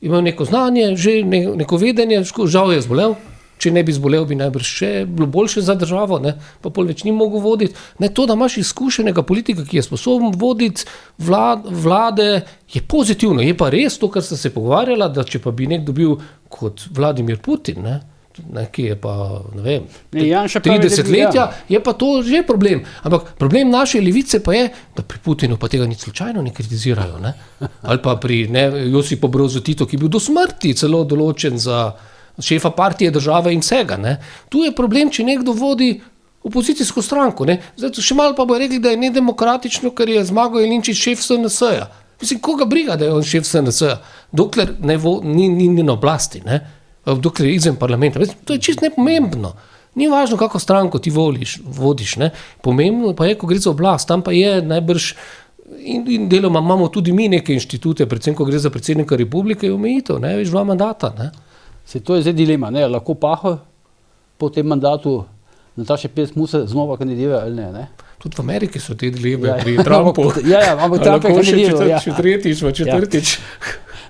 imel neko znanje, že neko vedenje, žal je zbolel, če ne bi zbolel, bi najbrž še bilo boljše za državo, ne, pa pol več ni mogel voditi. Ne, to, da imaš izkušenega politika, ki je sposoben voditi vlade, je pozitivno, je pa res to, kar sta se pogovarjala, da če pa bi nek dobil kot Vladimir Putin, ki je pa, ne vem, 30 letja, je pa to že problem. Ampak problem naše levice pa je, da pri Putinu pa tega nič slučajno ne kritizirajo. Ne? Ali pa pri Josipu Brozu Titu, ki je bil do smrti celo določen za šefa partije države in vsega. Ne? Tu je problem, če nekdo vodi opozicijsko stranko. Ne? Zdaj, še malo pa bo rekli, da je nedemokratično, ker je zmagal Jelinčič šef SNS-ja. Mislim, koga briga, da je on šef SNS-ja? Dokler ni na oblasti, ne? Dokler je izven parlamenta. To je čisto nepomembno. Ni važno, kako stranko ti vodiš. Ne? Pomembno pa je, ko gre za oblast. Tam pa je najbrž, in deloma imamo tudi mi neke inštitute, predvsem, ko gre za predsednika republike, je omejitev, največ 2 mandata. Ne? To je zdaj dilema. Ne? Lahko Pahor po tem mandatu Nataše Pirc Musar znova kandidira ali ne? Tudi v Ameriki so te dileme pri Trumpu. Ampak Trump je kandidiral. Še tretjič.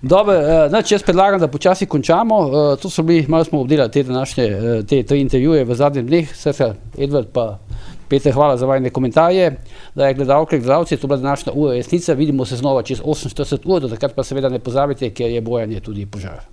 Dobro, jaz predlagam, da počasi končamo. To so bili, malo smo obdelali te 3 intervjuje v zadnjih dneh. Srca, Edvard pa Peter, hvala za vajne komentarje. Da je gledalke, gledalci, to bila današnja ura resnica. Vidimo se znova čez 48 ur, do takrat pa seveda ne pozabite, ker je bojanje tudi požar.